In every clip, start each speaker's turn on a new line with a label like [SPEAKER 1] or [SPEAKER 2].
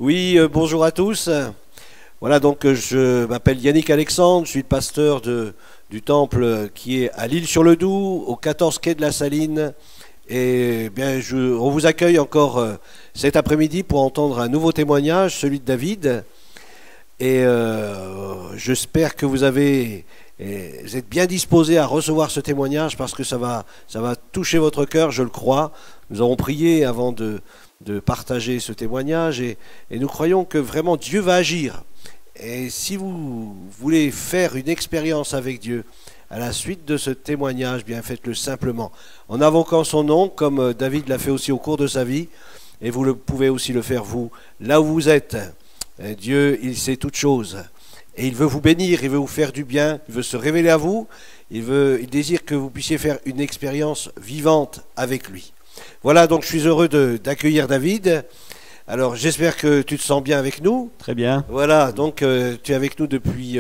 [SPEAKER 1] Oui, bonjour à tous. Voilà, donc je m'appelle Yannick Alexandre, je suis le pasteur du temple qui est à l'Île-sur-le-Doubs, au 14 quai de la Saline. Et bien, on vous accueille encore cet après-midi pour entendre un nouveau témoignage, celui de David. Et j'espère que vous êtes bien disposés à recevoir ce témoignage parce que ça va toucher votre cœur, je le crois. Nous avons prié avant de partager ce témoignage et nous croyons que vraiment Dieu va agir. Et si vous voulez faire une expérience avec Dieu à la suite de ce témoignage, bien faites-le simplement en invoquant son nom comme David l'a fait aussi au cours de sa vie, et vous pouvez aussi le faire vous, là où vous êtes. Et Dieu, il sait toutes choses et il veut vous bénir, il veut vous faire du bien, il veut se révéler à vous, il désire que vous puissiez faire une expérience vivante avec lui. Voilà, donc je suis heureux d'accueillir David. Alors j'espère que tu te sens bien avec nous.
[SPEAKER 2] Très bien.
[SPEAKER 1] Voilà, donc tu es avec nous depuis...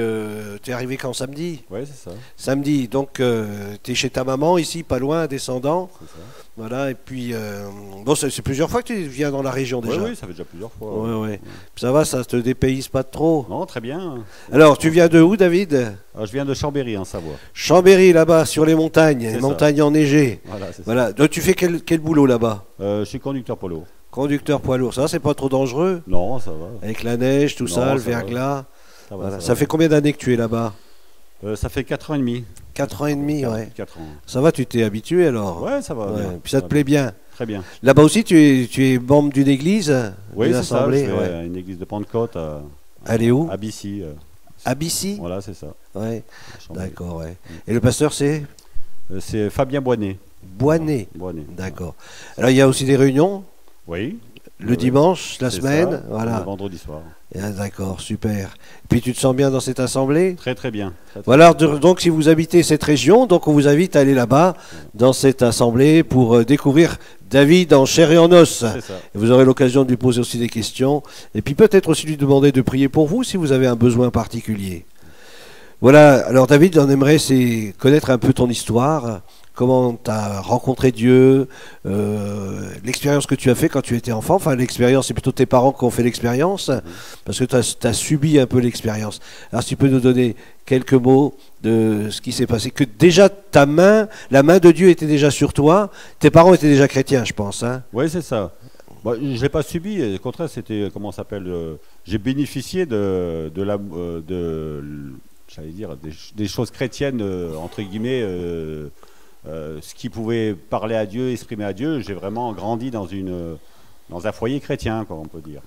[SPEAKER 1] tu es arrivé quand, samedi?
[SPEAKER 2] Oui, c'est ça.
[SPEAKER 1] Samedi, donc tu es chez ta maman ici, pas loin, descendant.
[SPEAKER 2] C'est ça.
[SPEAKER 1] Voilà, et puis... bon, c'est plusieurs fois que tu viens dans la région déjà.
[SPEAKER 2] Oui, ça fait déjà plusieurs fois.
[SPEAKER 1] Ouais. Ça va, ça te dépayse pas trop?
[SPEAKER 2] Non, très bien.
[SPEAKER 1] Alors, tu viens de où, David?
[SPEAKER 2] Je viens de Chambéry, en Savoie.
[SPEAKER 1] Chambéry, là-bas, sur les montagnes, les montagnes enneigées.
[SPEAKER 2] Voilà, c'est
[SPEAKER 1] Voilà. Donc tu fais quel boulot là-bas?
[SPEAKER 2] ça. Je suis conducteur poids lourd.
[SPEAKER 1] Conducteur poids lourd, ça c'est pas trop dangereux?
[SPEAKER 2] Non, ça va.
[SPEAKER 1] Avec la neige, tout
[SPEAKER 2] Non,
[SPEAKER 1] ça, le
[SPEAKER 2] ça va.
[SPEAKER 1] verglas.
[SPEAKER 2] Ça va,
[SPEAKER 1] Voilà.
[SPEAKER 2] ça
[SPEAKER 1] Ça
[SPEAKER 2] va.
[SPEAKER 1] fait combien d'années que tu es là-bas?
[SPEAKER 2] Ça fait 4 ans et demi.
[SPEAKER 1] 4 ans et demi, ouais.
[SPEAKER 2] 4 ans.
[SPEAKER 1] Ça va, tu t'es habitué alors?
[SPEAKER 2] Ouais, ça va.
[SPEAKER 1] Ouais.
[SPEAKER 2] Bien.
[SPEAKER 1] Puis ça te plaît bien?
[SPEAKER 2] Très bien.
[SPEAKER 1] Là-bas aussi, tu es membre d'une église?
[SPEAKER 2] Oui,
[SPEAKER 1] d'une
[SPEAKER 2] c'est ça. Je
[SPEAKER 1] assemblée,
[SPEAKER 2] fais
[SPEAKER 1] ouais.
[SPEAKER 2] une église de Pentecôte
[SPEAKER 1] Elle est où?
[SPEAKER 2] à Bissy.
[SPEAKER 1] À Bissy?
[SPEAKER 2] Voilà, c'est ça.
[SPEAKER 1] Ouais.
[SPEAKER 2] à Chambéry.
[SPEAKER 1] D'accord, ouais. Et le pasteur, c'est
[SPEAKER 2] C'est Fabien Boinet.
[SPEAKER 1] Boinet.
[SPEAKER 2] Boinet.
[SPEAKER 1] D'accord. Alors il y a aussi des réunions?
[SPEAKER 2] Oui.
[SPEAKER 1] Le
[SPEAKER 2] Oui.
[SPEAKER 1] dimanche, la
[SPEAKER 2] C'est
[SPEAKER 1] semaine?
[SPEAKER 2] ça,
[SPEAKER 1] Voilà.
[SPEAKER 2] Le vendredi soir.
[SPEAKER 1] Ah, d'accord, super. Puis tu te sens bien dans cette assemblée?
[SPEAKER 2] Très, très bien. Très, très
[SPEAKER 1] Voilà,
[SPEAKER 2] bien.
[SPEAKER 1] donc si vous habitez cette région, donc on vous invite à aller là-bas, dans cette assemblée, pour découvrir David en chair et en os.
[SPEAKER 2] C'est ça.
[SPEAKER 1] Et vous aurez l'occasion de lui poser aussi des questions, et puis peut-être aussi lui demander de prier pour vous si vous avez un besoin particulier. Voilà, alors David, on aimerait connaître un peu ton histoire, comment tu as rencontré Dieu, l'expérience que tu as fait quand tu étais enfant. Enfin, l'expérience, c'est plutôt tes parents qui ont fait l'expérience, parce que tu as subi un peu l'expérience. Alors, si tu peux nous donner quelques mots de ce qui s'est passé, que déjà la main de Dieu était déjà sur toi, tes parents étaient déjà chrétiens, je pense. Hein.
[SPEAKER 2] Oui, c'est ça. Bon, je ne l'ai pas subi, au contraire, c'était, comment ça s'appelle, j'ai bénéficié j'allais dire, des choses chrétiennes, entre guillemets, ce qui pouvait parler à Dieu, exprimer à Dieu. J'ai vraiment grandi dans un foyer chrétien, quoi, on peut dire.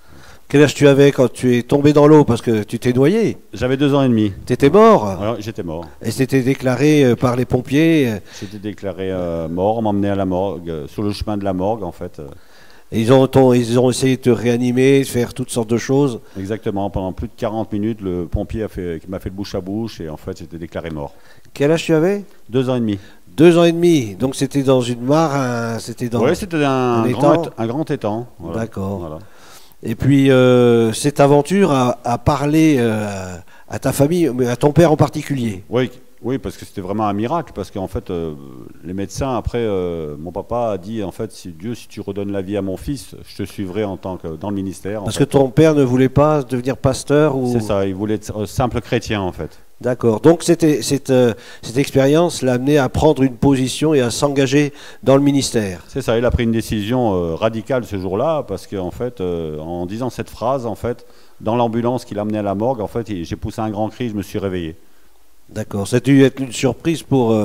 [SPEAKER 1] Quel âge tu avais quand tu es tombé dans l'eau parce que tu t'es noyé?
[SPEAKER 2] J'avais 2 ans et demi.
[SPEAKER 1] Tu étais mort?
[SPEAKER 2] Alors, j'étais mort.
[SPEAKER 1] Et c'était déclaré par les pompiers.
[SPEAKER 2] J'étais déclaré mort, on m'emmenait à la morgue, sur le chemin de la morgue, en fait.
[SPEAKER 1] Et ils ont essayé de te réanimer, de faire toutes sortes de choses.
[SPEAKER 2] Exactement, pendant plus de 40 minutes, le pompier qui m'a fait le bouche à bouche, et en fait, j'étais déclaré mort.
[SPEAKER 1] Quel âge tu avais?
[SPEAKER 2] 2 ans et demi.
[SPEAKER 1] 2 ans et demi. Donc c'était dans une mare, c'était dans...
[SPEAKER 2] Oui, c'était un grand étang. Voilà.
[SPEAKER 1] D'accord.
[SPEAKER 2] Voilà.
[SPEAKER 1] Et puis cette aventure a parlé à ta famille, mais à ton père en particulier.
[SPEAKER 2] Oui, parce que c'était vraiment un miracle, parce qu'en fait, les médecins, après, mon papa a dit, en fait, si tu redonnes la vie à mon fils, je te suivrai dans le ministère.
[SPEAKER 1] Parce que ton père ne voulait pas devenir pasteur ou...
[SPEAKER 2] C'est ça, il voulait être simple chrétien, en fait.
[SPEAKER 1] D'accord. Donc cette expérience l'a amené à prendre une position et à s'engager dans le ministère.
[SPEAKER 2] C'est ça, il a pris une décision radicale ce jour-là, parce qu'en fait, en disant cette phrase, en fait, dans l'ambulance qui l'a amené à la morgue, en fait, j'ai poussé un grand cri, je me suis réveillé.
[SPEAKER 1] D'accord. Ça a dû être une surprise pour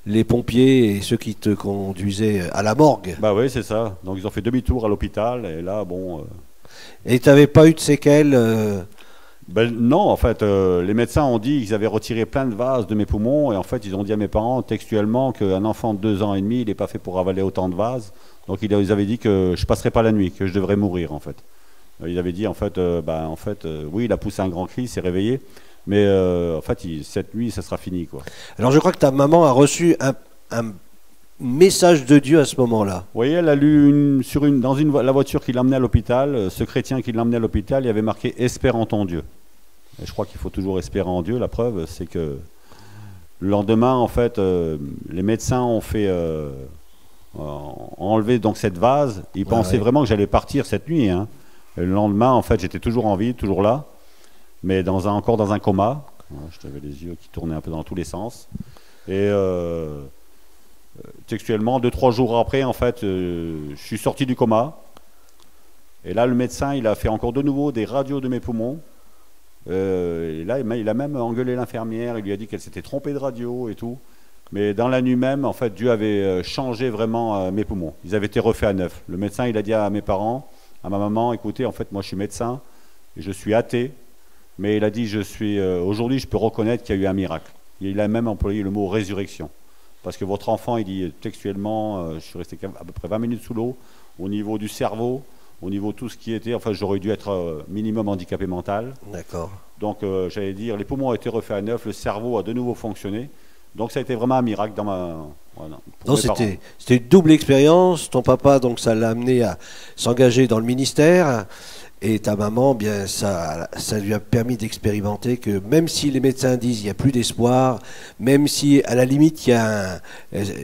[SPEAKER 1] les pompiers et ceux qui te conduisaient à la morgue.
[SPEAKER 2] Bah oui, c'est ça. Donc ils ont fait demi-tour à l'hôpital, et là, bon...
[SPEAKER 1] Et tu n'avais pas eu de séquelles
[SPEAKER 2] Ben non, en fait, les médecins ont dit qu'ils avaient retiré plein de vases de mes poumons, et en fait, ils ont dit à mes parents textuellement qu'un enfant de 2 ans et demi, il n'est pas fait pour avaler autant de vases. Donc ils avaient dit que je ne passerais pas la nuit, que je devrais mourir, en fait. Ils avaient dit, en fait, oui, il a poussé un grand cri, il s'est réveillé, mais en fait, cette nuit, ça sera fini, quoi.
[SPEAKER 1] Alors je crois que ta maman a reçu un message de Dieu à ce moment-là.
[SPEAKER 2] Vous voyez, elle a lu la voiture qui l'emmenait à l'hôpital, ce chrétien qui l'emmenait à l'hôpital, il y avait marqué « Espère en ton Dieu ». Et je crois qu'il faut toujours espérer en Dieu. La preuve, c'est que le lendemain, en fait, les médecins ont enlevé donc cette vase. Ils pensaient vraiment que j'allais partir cette nuit, hein. Et le lendemain, en fait, j'étais toujours en vie, toujours là, mais encore dans un coma. J'avais les yeux qui tournaient un peu dans tous les sens. Et textuellement, 2-3 jours après, en fait, je suis sorti du coma. Et là, le médecin, il a fait encore de nouveau des radios de mes poumons. Et là, il a même engueulé l'infirmière. Il lui a dit qu'elle s'était trompée de radio et tout. Mais dans la nuit même, en fait, Dieu avait changé vraiment mes poumons. Ils avaient été refaits à neuf. Le médecin, il a dit à mes parents, à ma maman, écoutez, en fait, moi, je suis médecin et je suis athée. Mais il a dit, aujourd'hui, je peux reconnaître qu'il y a eu un miracle. Et il a même employé le mot résurrection. Parce que votre enfant, il dit textuellement, je suis resté à peu près 20 minutes sous l'eau, au niveau du cerveau, au niveau de tout ce qui était, enfin, j'aurais dû être minimum handicapé mental.
[SPEAKER 1] D'accord.
[SPEAKER 2] Donc, j'allais dire, les poumons ont été refaits à neuf, le cerveau a de nouveau fonctionné. Donc, ça a été vraiment un miracle dans
[SPEAKER 1] Donc, c'était une double expérience. Ton papa, donc, ça l'a amené à s'engager dans le ministère. Et ta maman, bien, ça lui a permis d'expérimenter que même si les médecins disent qu'il n'y a plus d'espoir, même si à la limite il y a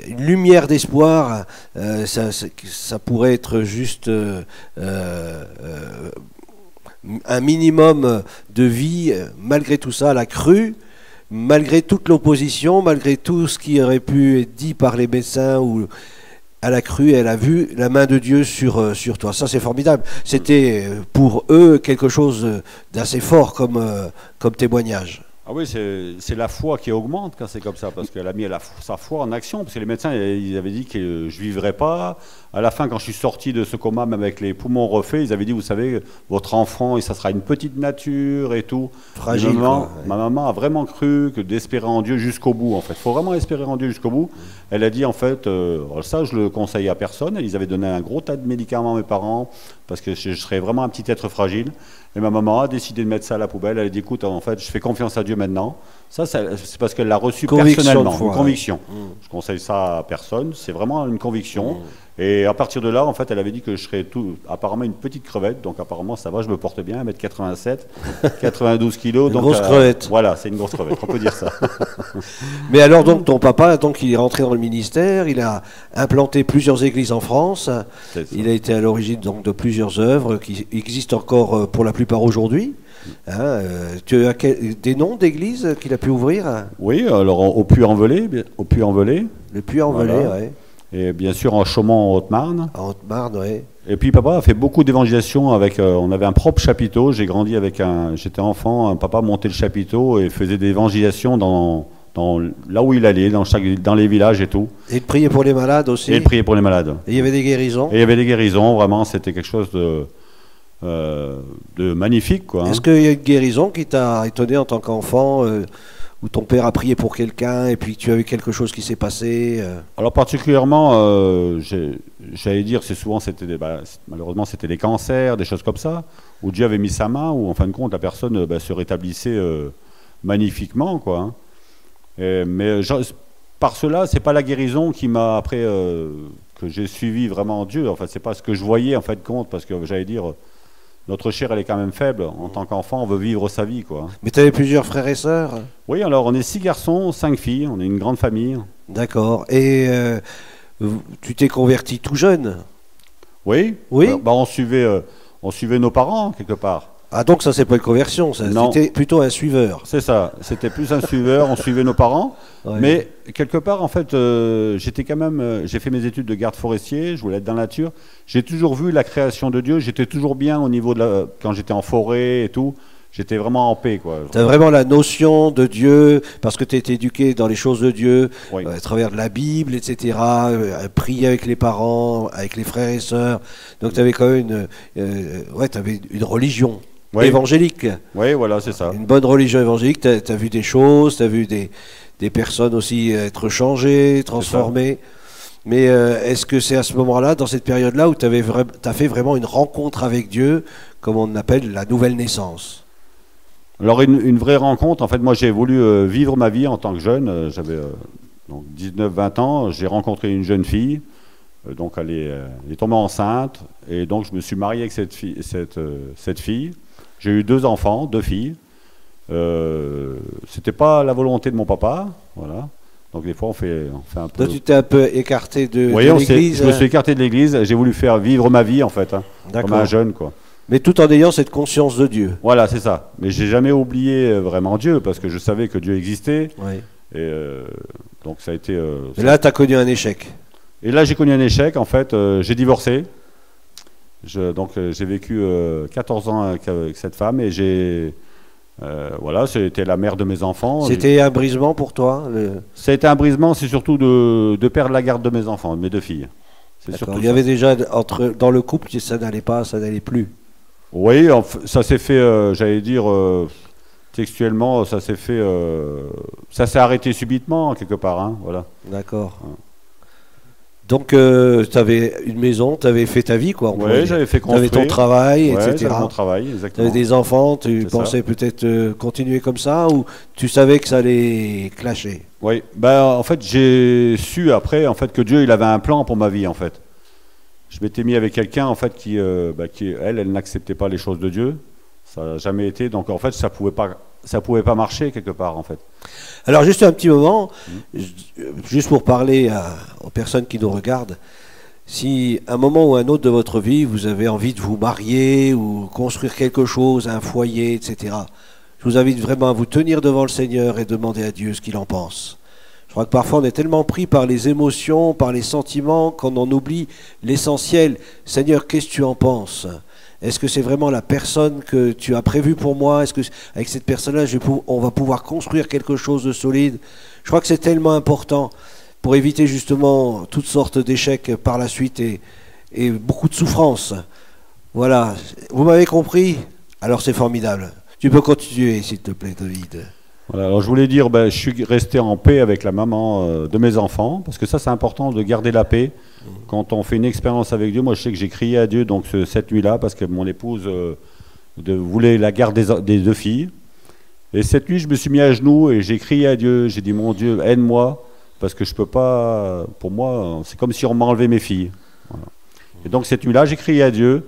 [SPEAKER 1] une lumière d'espoir, ça pourrait être juste un minimum de vie, malgré tout ça, elle a cru, malgré toute l'opposition, malgré tout ce qui aurait pu être dit par les médecins ou... Elle a cru, elle a vu la main de Dieu sur toi. Ça, c'est formidable. C'était pour eux quelque chose d'assez fort comme témoignage.
[SPEAKER 2] Ah oui, c'est la foi qui augmente quand c'est comme ça, parce qu'elle a mis sa foi en action, parce que les médecins, ils avaient dit que je ne vivrais pas. À la fin, quand je suis sorti de ce coma, même avec les poumons refaits, ils avaient dit, vous savez, votre enfant, ça sera une petite nature et tout.
[SPEAKER 1] Fragile.
[SPEAKER 2] Ma maman a vraiment cru que d'espérer en Dieu jusqu'au bout, en fait. Il faut vraiment espérer en Dieu jusqu'au bout. Elle a dit, en fait, ça, je le conseille à personne. Ils avaient donné un gros tas de médicaments à mes parents, parce que je serais vraiment un petit être fragile. Et ma maman a décidé de mettre ça à la poubelle. Elle a dit, écoute, en fait, je fais confiance à Dieu maintenant. Ça c'est parce qu'elle l'a reçu personnellement, une conviction. Je conseille ça à personne, c'est vraiment une conviction. Et à partir de là, en fait, elle avait dit que je serais apparemment une petite crevette. Donc apparemment, ça va, je me porte bien, 1m87, 92 kilos.
[SPEAKER 1] Une grosse crevette.
[SPEAKER 2] Voilà, c'est une grosse crevette, on peut dire ça.
[SPEAKER 1] Mais alors, donc, ton papa, donc, il est rentré dans le ministère, il a implanté plusieurs églises en France. Il a été à l'origine donc de plusieurs œuvres qui existent encore pour la plupart aujourd'hui. Hein, tu as des noms d'églises qu'il a pu ouvrir?
[SPEAKER 2] Oui, alors au Puy-en-Velay. Le
[SPEAKER 1] Puy-en-Velay, voilà. Oui.
[SPEAKER 2] Et bien sûr en Chaumont, en Haute-Marne.
[SPEAKER 1] En Haute-Marne, oui.
[SPEAKER 2] Et puis papa a fait beaucoup d'évangélisation avec. On avait un propre chapiteau. J'ai grandi avec j'étais enfant. Papa montait le chapiteau et faisait des évangélisations là où il allait, dans les villages et tout.
[SPEAKER 1] Et il priait pour les malades aussi.
[SPEAKER 2] Et il priait pour les malades.
[SPEAKER 1] Et il y avait des guérisons.
[SPEAKER 2] Et il y avait des guérisons. Vraiment, c'était quelque chose de magnifique, quoi.
[SPEAKER 1] Est-ce qu'il y a une guérison qui t'a étonné en tant qu'enfant, où ton père a prié pour quelqu'un et puis tu as eu quelque chose qui s'est passé
[SPEAKER 2] Alors particulièrement, j'allais dire, malheureusement c'était des cancers, des choses comme ça, où Dieu avait mis sa main, où en fin de compte la personne se rétablissait magnifiquement, quoi. Hein. Mais par cela, c'est pas la guérison qui m'a après que j'ai suivi vraiment Dieu. En fait, c'est pas ce que je voyais en fin de compte, parce que j'allais dire. Notre chair, elle est quand même faible. En tant qu'enfant, on veut vivre sa vie, quoi.
[SPEAKER 1] Mais tu avais plusieurs frères et sœurs?
[SPEAKER 2] Oui, alors on est 6 garçons, 5 filles. On est une grande famille.
[SPEAKER 1] D'accord. Et tu t'es converti tout jeune?
[SPEAKER 2] Oui.
[SPEAKER 1] Oui.
[SPEAKER 2] On suivait nos parents, quelque part.
[SPEAKER 1] Ah, donc ça, c'est pas une conversion, c'était plutôt un suiveur.
[SPEAKER 2] C'est ça, c'était plus un suiveur, on suivait nos parents. Ouais. Mais quelque part, en fait, j'étais quand même, j'ai fait mes études de garde forestier, je voulais être dans la nature. J'ai toujours vu la création de Dieu, j'étais toujours bien au niveau quand j'étais en forêt et tout. J'étais vraiment en paix, quoi.
[SPEAKER 1] Tu as vraiment la notion de Dieu, parce que tu été éduqué dans les choses de Dieu, oui. À travers de la Bible, etc., prier avec les parents, avec les frères et sœurs. Donc tu avais quand même t'avais une religion. Oui. Évangélique.
[SPEAKER 2] Oui, voilà, c'est ça.
[SPEAKER 1] Une bonne religion évangélique, tu as vu des choses, tu as vu des personnes aussi être changées, transformées. Mais est-ce que c'est à ce moment-là, dans cette période-là, où tu as fait vraiment une rencontre avec Dieu, comme on appelle la nouvelle naissance?
[SPEAKER 2] Alors une vraie rencontre, en fait, moi j'ai voulu vivre ma vie en tant que jeune. J'avais 19-20 ans, j'ai rencontré une jeune fille. Donc elle est tombée enceinte, et donc je me suis marié avec cette fille. J'ai eu 2 enfants, 2 filles. C'était pas la volonté de mon papa, voilà. Donc des fois on fait un peu.
[SPEAKER 1] Toi tu t'es un peu écarté de l'église.
[SPEAKER 2] Je me suis écarté de l'église. J'ai voulu faire vivre ma vie en fait, comme un jeune, quoi.
[SPEAKER 1] Mais tout en ayant cette conscience de Dieu.
[SPEAKER 2] Voilà, c'est ça. Mais j'ai jamais oublié vraiment Dieu, parce que je savais que Dieu existait.
[SPEAKER 1] Oui.
[SPEAKER 2] Et donc ça a été...
[SPEAKER 1] Et là, tu as connu un échec.
[SPEAKER 2] Et là, j'ai connu un échec. En fait, j'ai divorcé. Donc j'ai vécu 14 ans avec cette femme et voilà, c'était la mère de mes enfants.
[SPEAKER 1] C'était un brisement pour toi
[SPEAKER 2] C'était un brisement, c'est surtout de perdre la garde de mes enfants, de mes deux filles.
[SPEAKER 1] Il y avait déjà, dans le couple, ça n'allait pas, ça n'allait plus.
[SPEAKER 2] Oui, ça s'est fait, j'allais dire, textuellement, ça s'est fait... ça s'est arrêté subitement, quelque part. Hein, voilà.
[SPEAKER 1] D'accord. Ouais. Donc, tu avais une maison, tu avais fait ta vie, quoi.
[SPEAKER 2] Oui, j'avais fait construire.
[SPEAKER 1] Tu avais ton travail,
[SPEAKER 2] ouais,
[SPEAKER 1] etc.
[SPEAKER 2] Mon travail, exactement.
[SPEAKER 1] Tu avais des enfants, tu pensais peut-être continuer comme ça, ou tu savais que ça allait clasher?
[SPEAKER 2] Oui, en fait, j'ai su après en fait, que Dieu il avait un plan pour ma vie, en fait. Je m'étais mis avec quelqu'un, en fait, qui elle n'acceptait pas les choses de Dieu. Ça n'a jamais été, donc en fait, ça pouvait pas marcher, quelque part, en fait.
[SPEAKER 1] Alors, juste un petit moment, juste pour parler aux personnes qui nous regardent, si à un moment ou un autre de votre vie, vous avez envie de vous marier ou construire quelque chose, un foyer, etc., je vous invite vraiment à vous tenir devant le Seigneur et demander à Dieu ce qu'il en pense. Je crois que parfois on est tellement pris par les émotions, par les sentiments, qu'on en oublie l'essentiel. Seigneur, qu'est-ce que tu en penses ? Est-ce que c'est vraiment la personne que tu as prévue pour moi? Est-ce que avec cette personne-là, on va pouvoir construire quelque chose de solide? Je crois que c'est tellement important pour éviter justement toutes sortes d'échecs par la suite et beaucoup de souffrances. Voilà. Vous m'avez compris? Alors c'est formidable. Tu peux continuer, s'il te plaît, David.
[SPEAKER 2] Voilà, alors je voulais dire, je suis resté en paix avec la maman de mes enfants, parce que ça c'est important de garder la paix. Quand on fait une expérience avec Dieu, moi je sais que j'ai crié à Dieu donc cette nuit-là, parce que mon épouse voulait la garde des deux filles. Et cette nuit, je me suis mis à genoux et j'ai crié à Dieu, j'ai dit, mon Dieu, aide-moi, parce que je peux pas, pour moi, c'est comme si on m'enlevait mes filles. Voilà. Et donc cette nuit-là, j'ai crié à Dieu.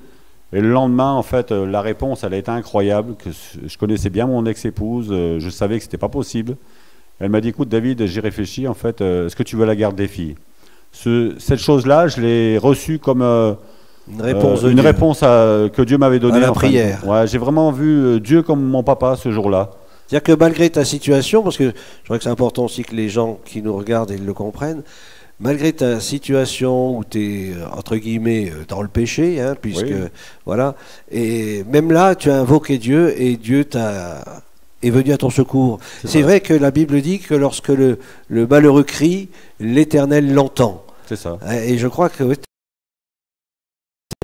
[SPEAKER 2] Et le lendemain, en fait, la réponse, elle a été incroyable. Que je connaissais bien mon ex-épouse, je savais que c'était pas possible. Elle m'a dit, écoute, David, j'y réfléchis, en fait, est-ce que tu veux la garde des filles? Cette chose-là, je l'ai reçue comme une réponse que Dieu m'avait donnée.
[SPEAKER 1] À la prière.
[SPEAKER 2] Ouais, j'ai vraiment vu Dieu comme mon papa ce jour-là.
[SPEAKER 1] C'est-à-dire que malgré ta situation, parce que je crois que c'est important aussi que les gens qui nous regardent ils le comprennent, malgré ta situation où tu es, entre guillemets, dans le péché, hein, puisque, oui. Voilà, et même là, tu as invoqué Dieu et Dieu est venu à ton secours. C'est vrai que la Bible dit que lorsque le malheureux crie, l'Éternel l'entend.
[SPEAKER 2] C'est ça.
[SPEAKER 1] Et je crois que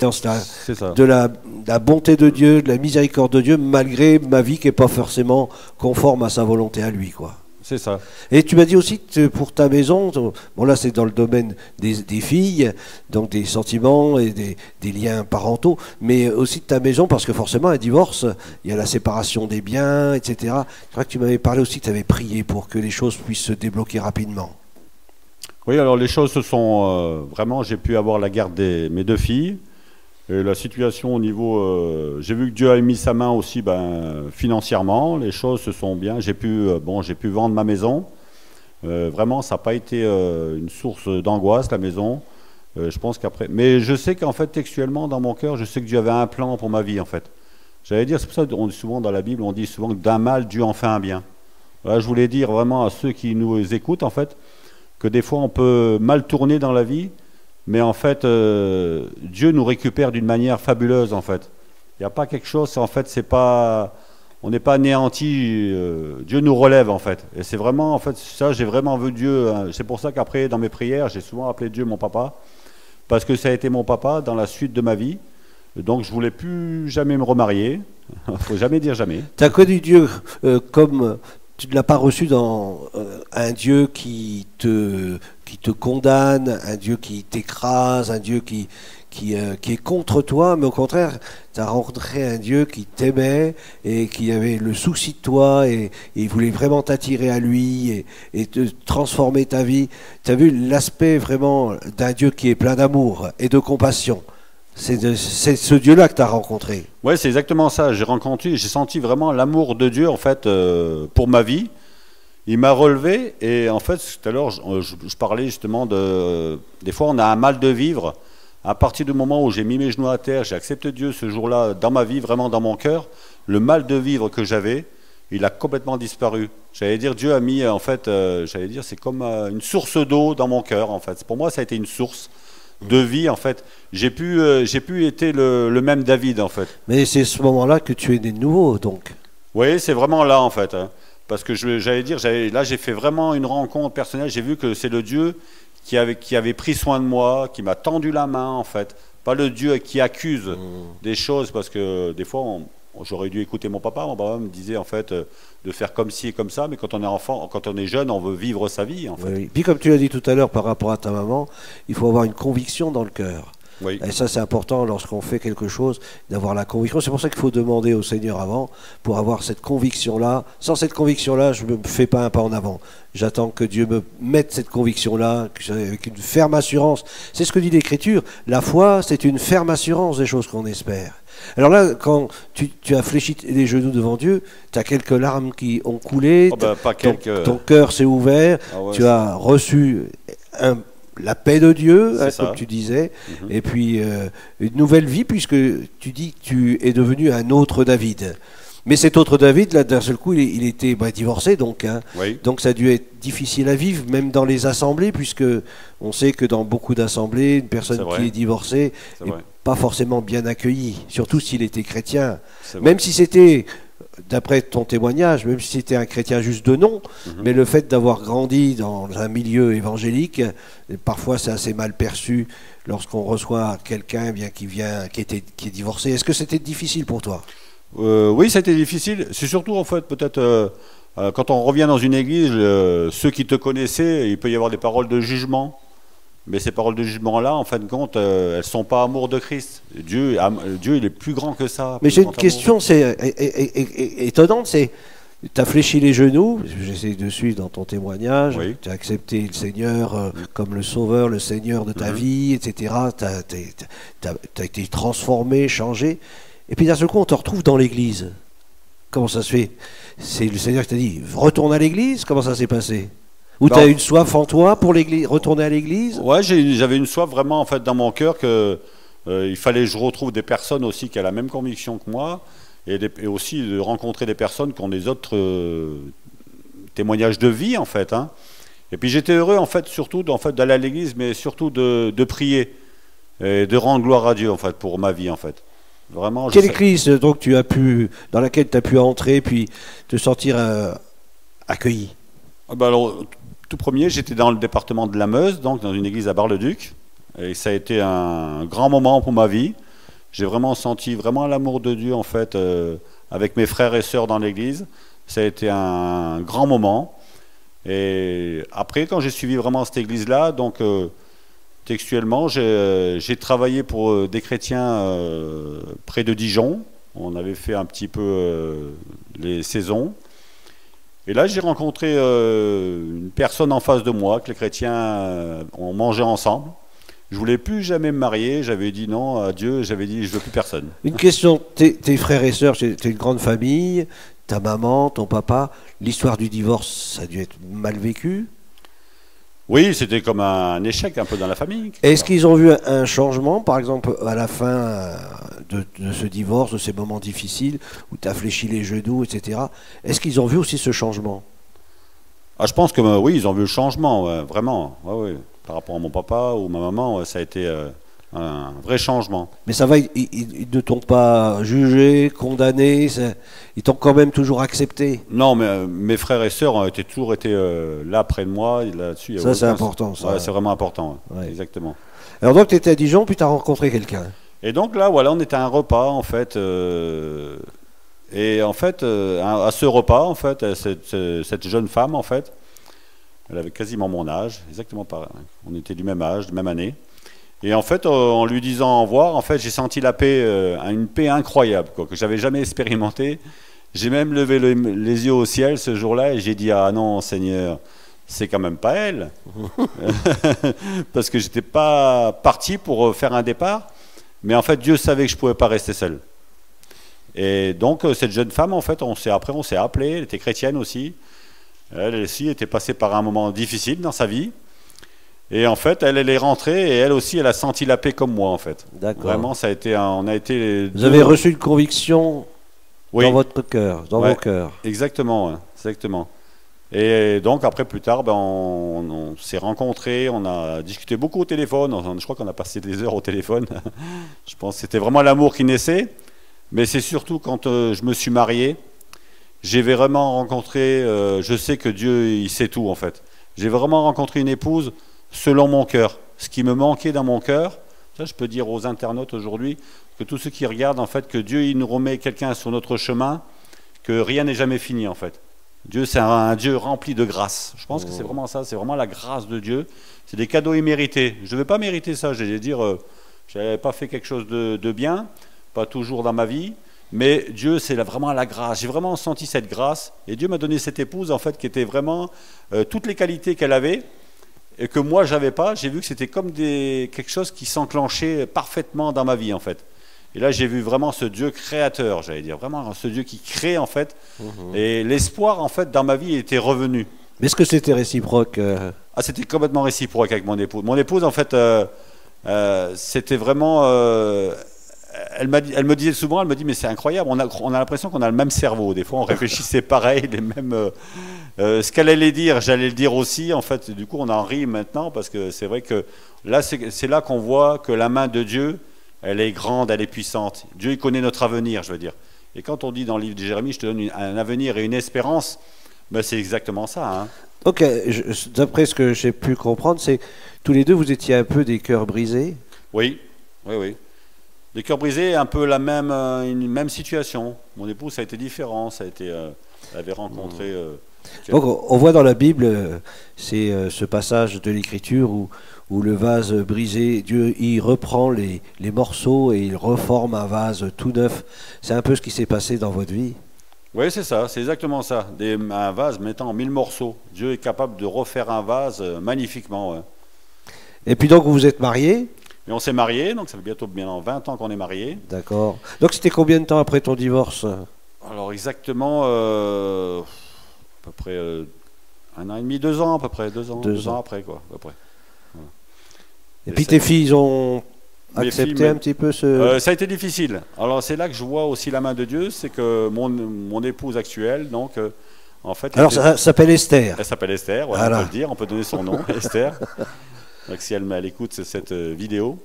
[SPEAKER 1] de la bonté de Dieu, de la miséricorde de Dieu, malgré ma vie qui n'est pas forcément conforme à sa volonté à lui, quoi.
[SPEAKER 2] C'est ça.
[SPEAKER 1] Et tu m'as dit aussi que pour ta maison, bon là c'est dans le domaine des filles, donc des sentiments et des liens parentaux, mais aussi de ta maison, parce que forcément un divorce, il y a la séparation des biens, etc. Je crois que tu m'avais parlé aussi que tu avais prié pour que les choses puissent se débloquer rapidement.
[SPEAKER 2] Oui, alors les choses se sont vraiment, j'ai pu avoir la garde de mes deux filles. Et la situation au niveau, j'ai vu que Dieu a mis sa main aussi financièrement, les choses se sont bien, j'ai pu vendre ma maison, vraiment ça n'a pas été une source d'angoisse la maison, je pense qu'après, mais je sais qu'en fait textuellement dans mon cœur, je sais que Dieu avait un plan pour ma vie en fait, j'allais dire, c'est pour ça qu'on dit souvent dans la Bible, on dit souvent que d'un mal Dieu en fait un bien. Voilà, je voulais dire vraiment à ceux qui nous écoutent en fait, que des fois on peut mal tourner dans la vie, mais en fait, Dieu nous récupère d'une manière fabuleuse, en fait. Il n'y a pas quelque chose, en fait, c'est pas... On n'est pas anéanti, Dieu nous relève, en fait. Et c'est vraiment, en fait, ça, j'ai vraiment vu Dieu. Hein. C'est pour ça qu'après, dans mes prières, j'ai souvent appelé Dieu mon papa, parce que ça a été mon papa dans la suite de ma vie. Donc, je ne voulais plus jamais me remarier. Il ne faut jamais dire jamais.
[SPEAKER 1] Tu as connu Dieu comme... Tu ne l'as pas reçu dans un Dieu qui te condamne, un Dieu qui t'écrase, un Dieu qui est contre toi, mais au contraire, tu as rencontré un Dieu qui t'aimait et qui avait le souci de toi et il voulait vraiment t'attirer à lui et te transformer ta vie. Tu as vu l'aspect vraiment d'un Dieu qui est plein d'amour et de compassion. C'est ce Dieu-là que tu as rencontré.
[SPEAKER 2] Oui, c'est exactement ça. J'ai senti vraiment l'amour de Dieu en fait pour ma vie. Il m'a relevé et en fait tout à l'heure je parlais justement des fois on a un mal de vivre À partir du moment où j'ai mis mes genoux à terre, j'ai accepté Dieu ce jour-là, dans ma vie, vraiment dans mon cœur, le mal de vivre que j'avais, il a complètement disparu. J'allais dire, Dieu a mis, en fait, j'allais dire, c'est comme une source d'eau dans mon cœur, en fait. Pour moi, ça a été une source de vie, en fait. J'ai pu être le même David, en fait.
[SPEAKER 1] Mais c'est ce moment-là que tu es né de nouveau, donc.
[SPEAKER 2] Oui, c'est vraiment là, en fait. Hein. Parce que j'allais dire, là, j'ai fait vraiment une rencontre personnelle. J'ai vu que c'est le Dieu qui avait pris soin de moi, qui m'a tendu la main, en fait. Pas le Dieu qui accuse des choses, parce que des fois, j'aurais dû écouter mon papa. Mon papa me disait, en fait, de faire comme ci et comme ça, mais quand on est enfant, quand on est jeune, on veut vivre sa vie, en fait.
[SPEAKER 1] Oui. Puis comme tu l'as dit tout à l'heure par rapport à ta maman, il faut avoir une conviction dans le cœur.
[SPEAKER 2] Oui.
[SPEAKER 1] Et ça, c'est important lorsqu'on fait quelque chose, d'avoir la conviction. C'est pour ça qu'il faut demander au Seigneur avant, pour avoir cette conviction-là. Sans cette conviction-là, je ne me fais pas un pas en avant. J'attends que Dieu me mette cette conviction-là, avec une ferme assurance. C'est ce que dit l'Écriture. La foi, c'est une ferme assurance des choses qu'on espère. Alors là, quand tu as fléchi les genoux devant Dieu, tu as quelques larmes qui ont coulé,
[SPEAKER 2] Oh ben, pas quelques...
[SPEAKER 1] ton cœur s'est ouvert,
[SPEAKER 2] ouais,
[SPEAKER 1] tu as reçu la paix de Dieu, comme tu disais,
[SPEAKER 2] Mm-hmm.
[SPEAKER 1] et puis une nouvelle vie, puisque tu dis que tu es devenu un autre David. Mais cet autre David, là, d'un seul coup, il était divorcé, donc. Hein.
[SPEAKER 2] Oui.
[SPEAKER 1] Donc ça a dû être difficile à vivre, même dans les assemblées, puisque on sait que dans beaucoup d'assemblées, une personne qui est divorcée n'est pas forcément bien accueillie, surtout s'il était chrétien. Même si c'était, d'après ton témoignage, même si c'était un chrétien juste de nom, mais le fait d'avoir grandi dans un milieu évangélique, parfois c'est assez mal perçu lorsqu'on reçoit quelqu'un qui est divorcé. Est-ce que c'était difficile pour toi ?
[SPEAKER 2] Oui, ça a été difficile. C'est surtout, en fait, peut-être, quand on revient dans une église, ceux qui te connaissaient, il peut y avoir des paroles de jugement. Mais ces paroles de jugement-là, en fin de compte, elles ne sont pas amour de Christ. Dieu, il est plus grand que ça.
[SPEAKER 1] Mais j'ai une question, c'est étonnante, c'est, tu as fléchi les genoux, j'essaie de suivre dans ton témoignage, tu as accepté le Seigneur comme le Sauveur, le Seigneur de ta vie, etc. Tu as été transformé, changé. Et puis d'un seul coup, on te retrouve dans l'église. Comment ça se fait? C'est le Seigneur qui t'a dit, retourne à l'église? Comment ça s'est passé? Ou tu as une soif en toi pour retourner à l'église?
[SPEAKER 2] Ouais, j'avais une soif vraiment, en fait, dans mon cœur que il fallait que je retrouve des personnes aussi qui ont la même conviction que moi et aussi de rencontrer des personnes qui ont des autres témoignages de vie, en fait. Hein. Et puis j'étais heureux, en fait, surtout d'aller à l'église, mais surtout de prier et de rendre gloire à Dieu, en fait, pour ma vie, en fait. Vraiment,
[SPEAKER 1] quelle église donc dans laquelle tu as pu entrer puis te sentir accueilli?
[SPEAKER 2] Alors, tout premier, j'étais dans le département de la Meuse, donc dans une église à Bar-le-Duc, et ça a été un grand moment pour ma vie. J'ai vraiment senti l'amour de Dieu, en fait, avec mes frères et sœurs dans l'église. Ça a été un grand moment. Et après, quand j'ai suivi vraiment cette église-là, donc textuellement, j'ai travaillé pour des chrétiens près de Dijon. On avait fait un petit peu les saisons. Et là, j'ai rencontré une personne en face de moi, que les chrétiens ont mangé ensemble. Je voulais plus jamais me marier. J'avais dit non à Dieu. J'avais dit je veux plus personne.
[SPEAKER 1] Une question, tes frères et sœurs, t'es une grande famille, ta maman, ton papa. L'histoire du divorce, ça a dû être mal vécu?
[SPEAKER 2] Oui, c'était comme un échec un peu dans la famille.
[SPEAKER 1] Est-ce qu'ils ont vu un changement, par exemple, à la fin de ce divorce, de ces moments difficiles, où tu as fléchi les genoux, etc. Est-ce qu'ils ont vu aussi ce changement?
[SPEAKER 2] Je pense que oui, ils ont vu le changement, vraiment. Ouais. Par rapport à mon papa ou ma maman, ça a été un vrai changement.
[SPEAKER 1] Mais ça va, ils ne t'ont pas jugé, condamné, ils t'ont quand même toujours accepté?
[SPEAKER 2] Non, mais mes frères et sœurs ont toujours été là près de moi. Là-dessus,
[SPEAKER 1] ça, c'est important. Ça.
[SPEAKER 2] Ouais, c'est vraiment important, exactement.
[SPEAKER 1] Alors donc, tu étais à Dijon, puis tu as rencontré quelqu'un.
[SPEAKER 2] Et donc là, voilà, on était à un repas, en fait. Et en fait, à ce repas, en fait, cette jeune femme, en fait, elle avait quasiment mon âge, exactement pareil. On était du même âge, de même année. Et en fait, en lui disant au revoir, en fait, j'ai senti la paix, une paix incroyable, quoi, que j'avais jamais expérimentée. J'ai même levé les yeux au ciel ce jour-là et j'ai dit ah non, Seigneur, c'est quand même pas elle, parce que j'étais pas parti pour faire un départ. Mais en fait, Dieu savait que je pouvais pas rester seul. Et donc cette jeune femme, en fait, on s'est appelé. Elle était chrétienne aussi. Elle aussi était passée par un moment difficile dans sa vie. Et en fait, elle est rentrée et elle aussi, elle a senti la paix comme moi, en fait.
[SPEAKER 1] D'accord.
[SPEAKER 2] Vraiment, ça a été, on a été les
[SPEAKER 1] Vous
[SPEAKER 2] deux.
[SPEAKER 1] avez reçu une conviction
[SPEAKER 2] Oui,
[SPEAKER 1] dans votre cœur, dans
[SPEAKER 2] Ouais.
[SPEAKER 1] vos cœurs.
[SPEAKER 2] exactement, ouais, exactement. Et donc après, plus tard, ben, on s'est rencontrés, on a discuté beaucoup au téléphone. Je crois qu'on a passé des heures au téléphone. Je pense que c'était vraiment l'amour qui naissait. Mais c'est surtout quand je me suis marié, j'ai vraiment rencontré. Je sais que Dieu, il sait tout en fait. J'ai vraiment rencontré une épouse selon mon cœur. Ce qui me manquait dans mon cœur, ça, je peux dire aux internautes aujourd'hui, que tous ceux qui regardent, en fait, que Dieu, il nous remet quelqu'un sur notre chemin, que rien n'est jamais fini en fait. Dieu, c'est un Dieu rempli de grâce. Je pense que c'est vraiment ça, c'est vraiment la grâce de Dieu. C'est des cadeaux immérités. Je ne vais pas mériter ça, je vais dire, je n'avais pas fait quelque chose de bien, pas toujours dans ma vie, mais Dieu, c'est vraiment la grâce. J'ai vraiment senti cette grâce, et Dieu m'a donné cette épouse, en fait, qui était vraiment toutes les qualités qu'elle avait, et que moi, je n'avais pas. J'ai vu que c'était comme quelque chose qui s'enclenchait parfaitement dans ma vie, en fait. Et là, j'ai vu vraiment ce Dieu créateur, j'allais dire, vraiment ce Dieu qui crée, en fait. Et l'espoir, en fait, dans ma vie était revenu.
[SPEAKER 1] Mais est-ce que c'était réciproque
[SPEAKER 2] Ah, c'était complètement réciproque avec mon épouse. Mon épouse, en fait, c'était vraiment... elle me disait souvent, elle me dit, mais c'est incroyable, on a l'impression qu'on a le même cerveau. Des fois, on réfléchissait pareil, les mêmes... ce qu'elle allait dire, j'allais le dire aussi. En fait, du coup, on en rit maintenant, parce que c'est vrai que là, c'est là qu'on voit que la main de Dieu... Elle est grande, elle est puissante. Dieu, il connaît notre avenir, je veux dire. Et quand on dit dans le livre de Jérémie, je te donne un avenir et une espérance, ben c'est exactement ça. Hein.
[SPEAKER 1] Ok, d'après ce que j'ai pu comprendre, c'est tous les deux, vous étiez un peu des cœurs brisés.
[SPEAKER 2] Oui, oui, oui. Les cœurs brisés, un peu une même situation. Mon épouse, ça a été différent. Ça a été, elle avait rencontré...
[SPEAKER 1] Donc on voit dans la Bible, c'est ce passage de l'Écriture où le vase brisé, Dieu il reprend les morceaux et il reforme un vase tout neuf. C'est un peu ce qui s'est passé dans votre vie.
[SPEAKER 2] Oui, c'est ça, c'est exactement ça. Un vase mettant en 1000 morceaux. Dieu est capable de refaire un vase magnifiquement. Ouais.
[SPEAKER 1] Et puis donc vous vous êtes mariés.
[SPEAKER 2] Et on s'est mariés, donc ça fait bientôt 20 ans qu'on est mariés.
[SPEAKER 1] D'accord. Donc c'était combien de temps après ton divorce?
[SPEAKER 2] Alors exactement, à peu près 1 an et demi, 2 ans à peu près, 2 ans après quoi, à peu près. Voilà.
[SPEAKER 1] Et puis tes filles, ils ont
[SPEAKER 2] Mes
[SPEAKER 1] accepté
[SPEAKER 2] filles,
[SPEAKER 1] un petit peu ce...
[SPEAKER 2] ça a été difficile. Alors c'est là que je vois aussi la main de Dieu, c'est que mon épouse actuelle, donc en fait...
[SPEAKER 1] Alors ça s'appelle Esther.
[SPEAKER 2] Elle s'appelle Esther, voilà,
[SPEAKER 1] Voilà.
[SPEAKER 2] on peut le dire, on peut donner son nom, Esther. Donc, si elle écoute cette vidéo.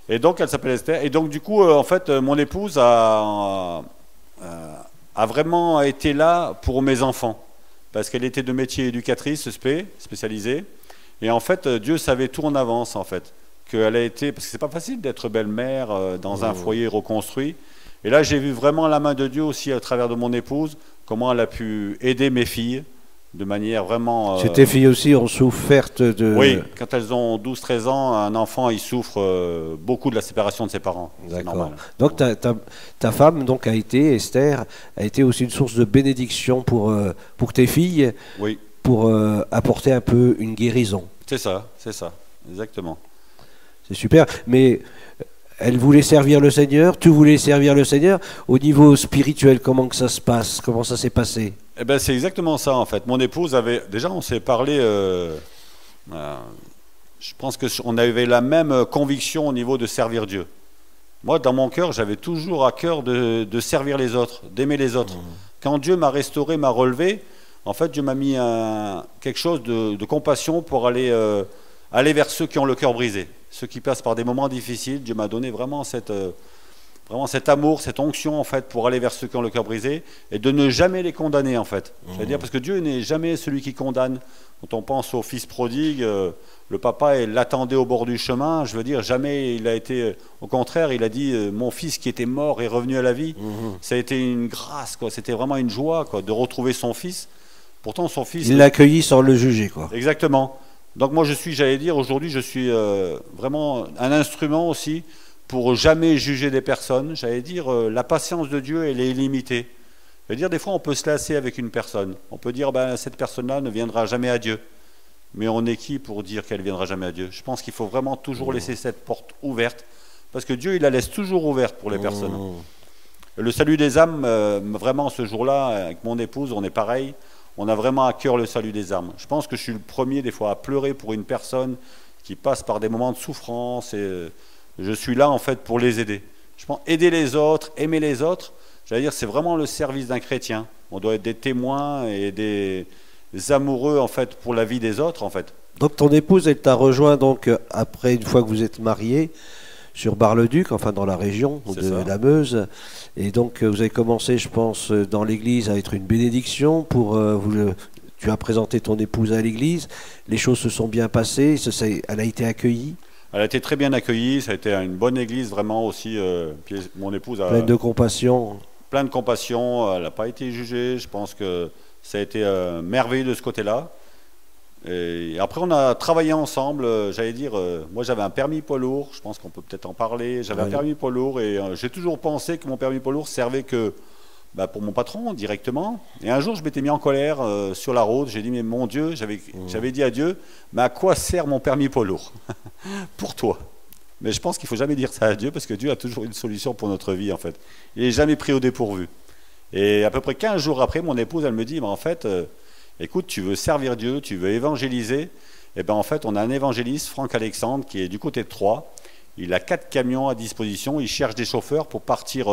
[SPEAKER 2] Et donc elle s'appelle Esther. Et donc du coup, en fait, mon épouse a vraiment été là pour mes enfants. Parce qu'elle était de métier éducatrice spécialisée. Et en fait, Dieu savait tout en avance, en fait. Qu'elle a été, parce que c'est pas facile d'être belle-mère dans un foyer reconstruit. Et là, j'ai vu vraiment la main de Dieu aussi à travers de mon épouse, comment elle a pu aider mes filles de manière vraiment...
[SPEAKER 1] Tes filles aussi ont souffert de...
[SPEAKER 2] Oui, quand elles ont 12-13 ans, un enfant, il souffre beaucoup de la séparation de ses parents. C'est normal.
[SPEAKER 1] Donc ta femme, donc, Esther, a été aussi une source de bénédiction pour tes filles,
[SPEAKER 2] Oui,
[SPEAKER 1] pour apporter un peu une guérison.
[SPEAKER 2] c'est ça, exactement.
[SPEAKER 1] C'est super, mais elle voulait servir le Seigneur, tu voulais servir le Seigneur. Au niveau spirituel, comment que ça se passe? Comment ça s'est passé?
[SPEAKER 2] Eh ben, c'est exactement ça, en fait. Mon épouse avait... Déjà, on s'est parlé... je pense qu'on avait la même conviction au niveau de servir Dieu. Moi, dans mon cœur, j'avais toujours à cœur de servir les autres, d'aimer les autres. Quand Dieu m'a restauré, m'a relevé, en fait, Dieu m'a mis quelque chose de compassion pour aller vers ceux qui ont le cœur brisé, ceux qui passent par des moments difficiles. Dieu m'a donné vraiment cet amour, cette onction, en fait, pour aller vers ceux qui ont le cœur brisé et de ne jamais les condamner, en fait. C'est-à-dire, parce que Dieu n'est jamais celui qui condamne. Quand on pense au fils prodigue, le papa l'attendait au bord du chemin. Je veux dire, jamais il a été... Au contraire, il a dit, mon fils qui était mort est revenu à la vie. Ça a été une grâce, quoi. C'était vraiment une joie, quoi, de retrouver son fils. Pourtant, son fils...
[SPEAKER 1] Il l'a accueilli sans le juger, quoi.
[SPEAKER 2] Exactement. Donc moi, j'allais dire, aujourd'hui, je suis vraiment un instrument aussi pour jamais juger des personnes. J'allais dire, la patience de Dieu, elle est illimitée. Je veux dire, des fois, on peut se lasser avec une personne. On peut dire, ben, cette personne-là ne viendra jamais à Dieu. Mais on est qui pour dire qu'elle ne viendra jamais à Dieu? Je pense qu'il faut vraiment toujours laisser cette porte ouverte, parce que Dieu, il la laisse toujours ouverte pour les personnes. Le salut des âmes, vraiment, ce jour-là, avec mon épouse, on est pareil. On a vraiment à cœur le salut des âmes. Je pense que je suis le premier, des fois, à pleurer pour une personne qui passent par des moments de souffrance. Et je suis là, en fait, pour les aider. Je pense aider les autres, aimer les autres, j'allais dire, c'est vraiment le service d'un chrétien. On doit être des témoins et des amoureux, en fait, pour la vie des autres, en fait.
[SPEAKER 1] Donc ton épouse, elle t'a rejoint donc après, une fois que vous êtes mariés, sur Bar-le-Duc, enfin dans la région de la Meuse. Et donc vous avez commencé, je pense, dans l'église à être une bénédiction pour tu as présenté ton épouse à l'église. Les choses se sont bien passées, elle a été accueillie.
[SPEAKER 2] Elle a été très bien accueillie, ça a été une bonne église vraiment aussi. Puis mon épouse a
[SPEAKER 1] pleine de compassion.
[SPEAKER 2] Plein de compassion, elle n'a pas été jugée. Je pense que ça a été merveilleux de ce côté-là. Et après, on a travaillé ensemble. J'allais dire, moi j'avais un permis poids lourd, je pense qu'on peut peut-être en parler. J'avais un permis poids lourd et j'ai toujours pensé que mon permis poids lourd servait que pour mon patron directement. Et un jour, je m'étais mis en colère sur la route. J'ai dit, mais mon Dieu, j'avais dit à Dieu, mais à quoi sert mon permis poids lourd? Pour toi. Mais je pense qu'il ne faut jamais dire ça à Dieu parce que Dieu a toujours une solution pour notre vie, en fait. Il n'est jamais pris au dépourvu. Et à peu près 15 jours après, mon épouse, elle me dit, mais en fait, écoute, tu veux servir Dieu, tu veux évangéliser. Et bien en fait, on a un évangéliste, Franck Alexandre, qui est du côté de Troyes. Il a 4 camions à disposition. Il cherche des chauffeurs pour partir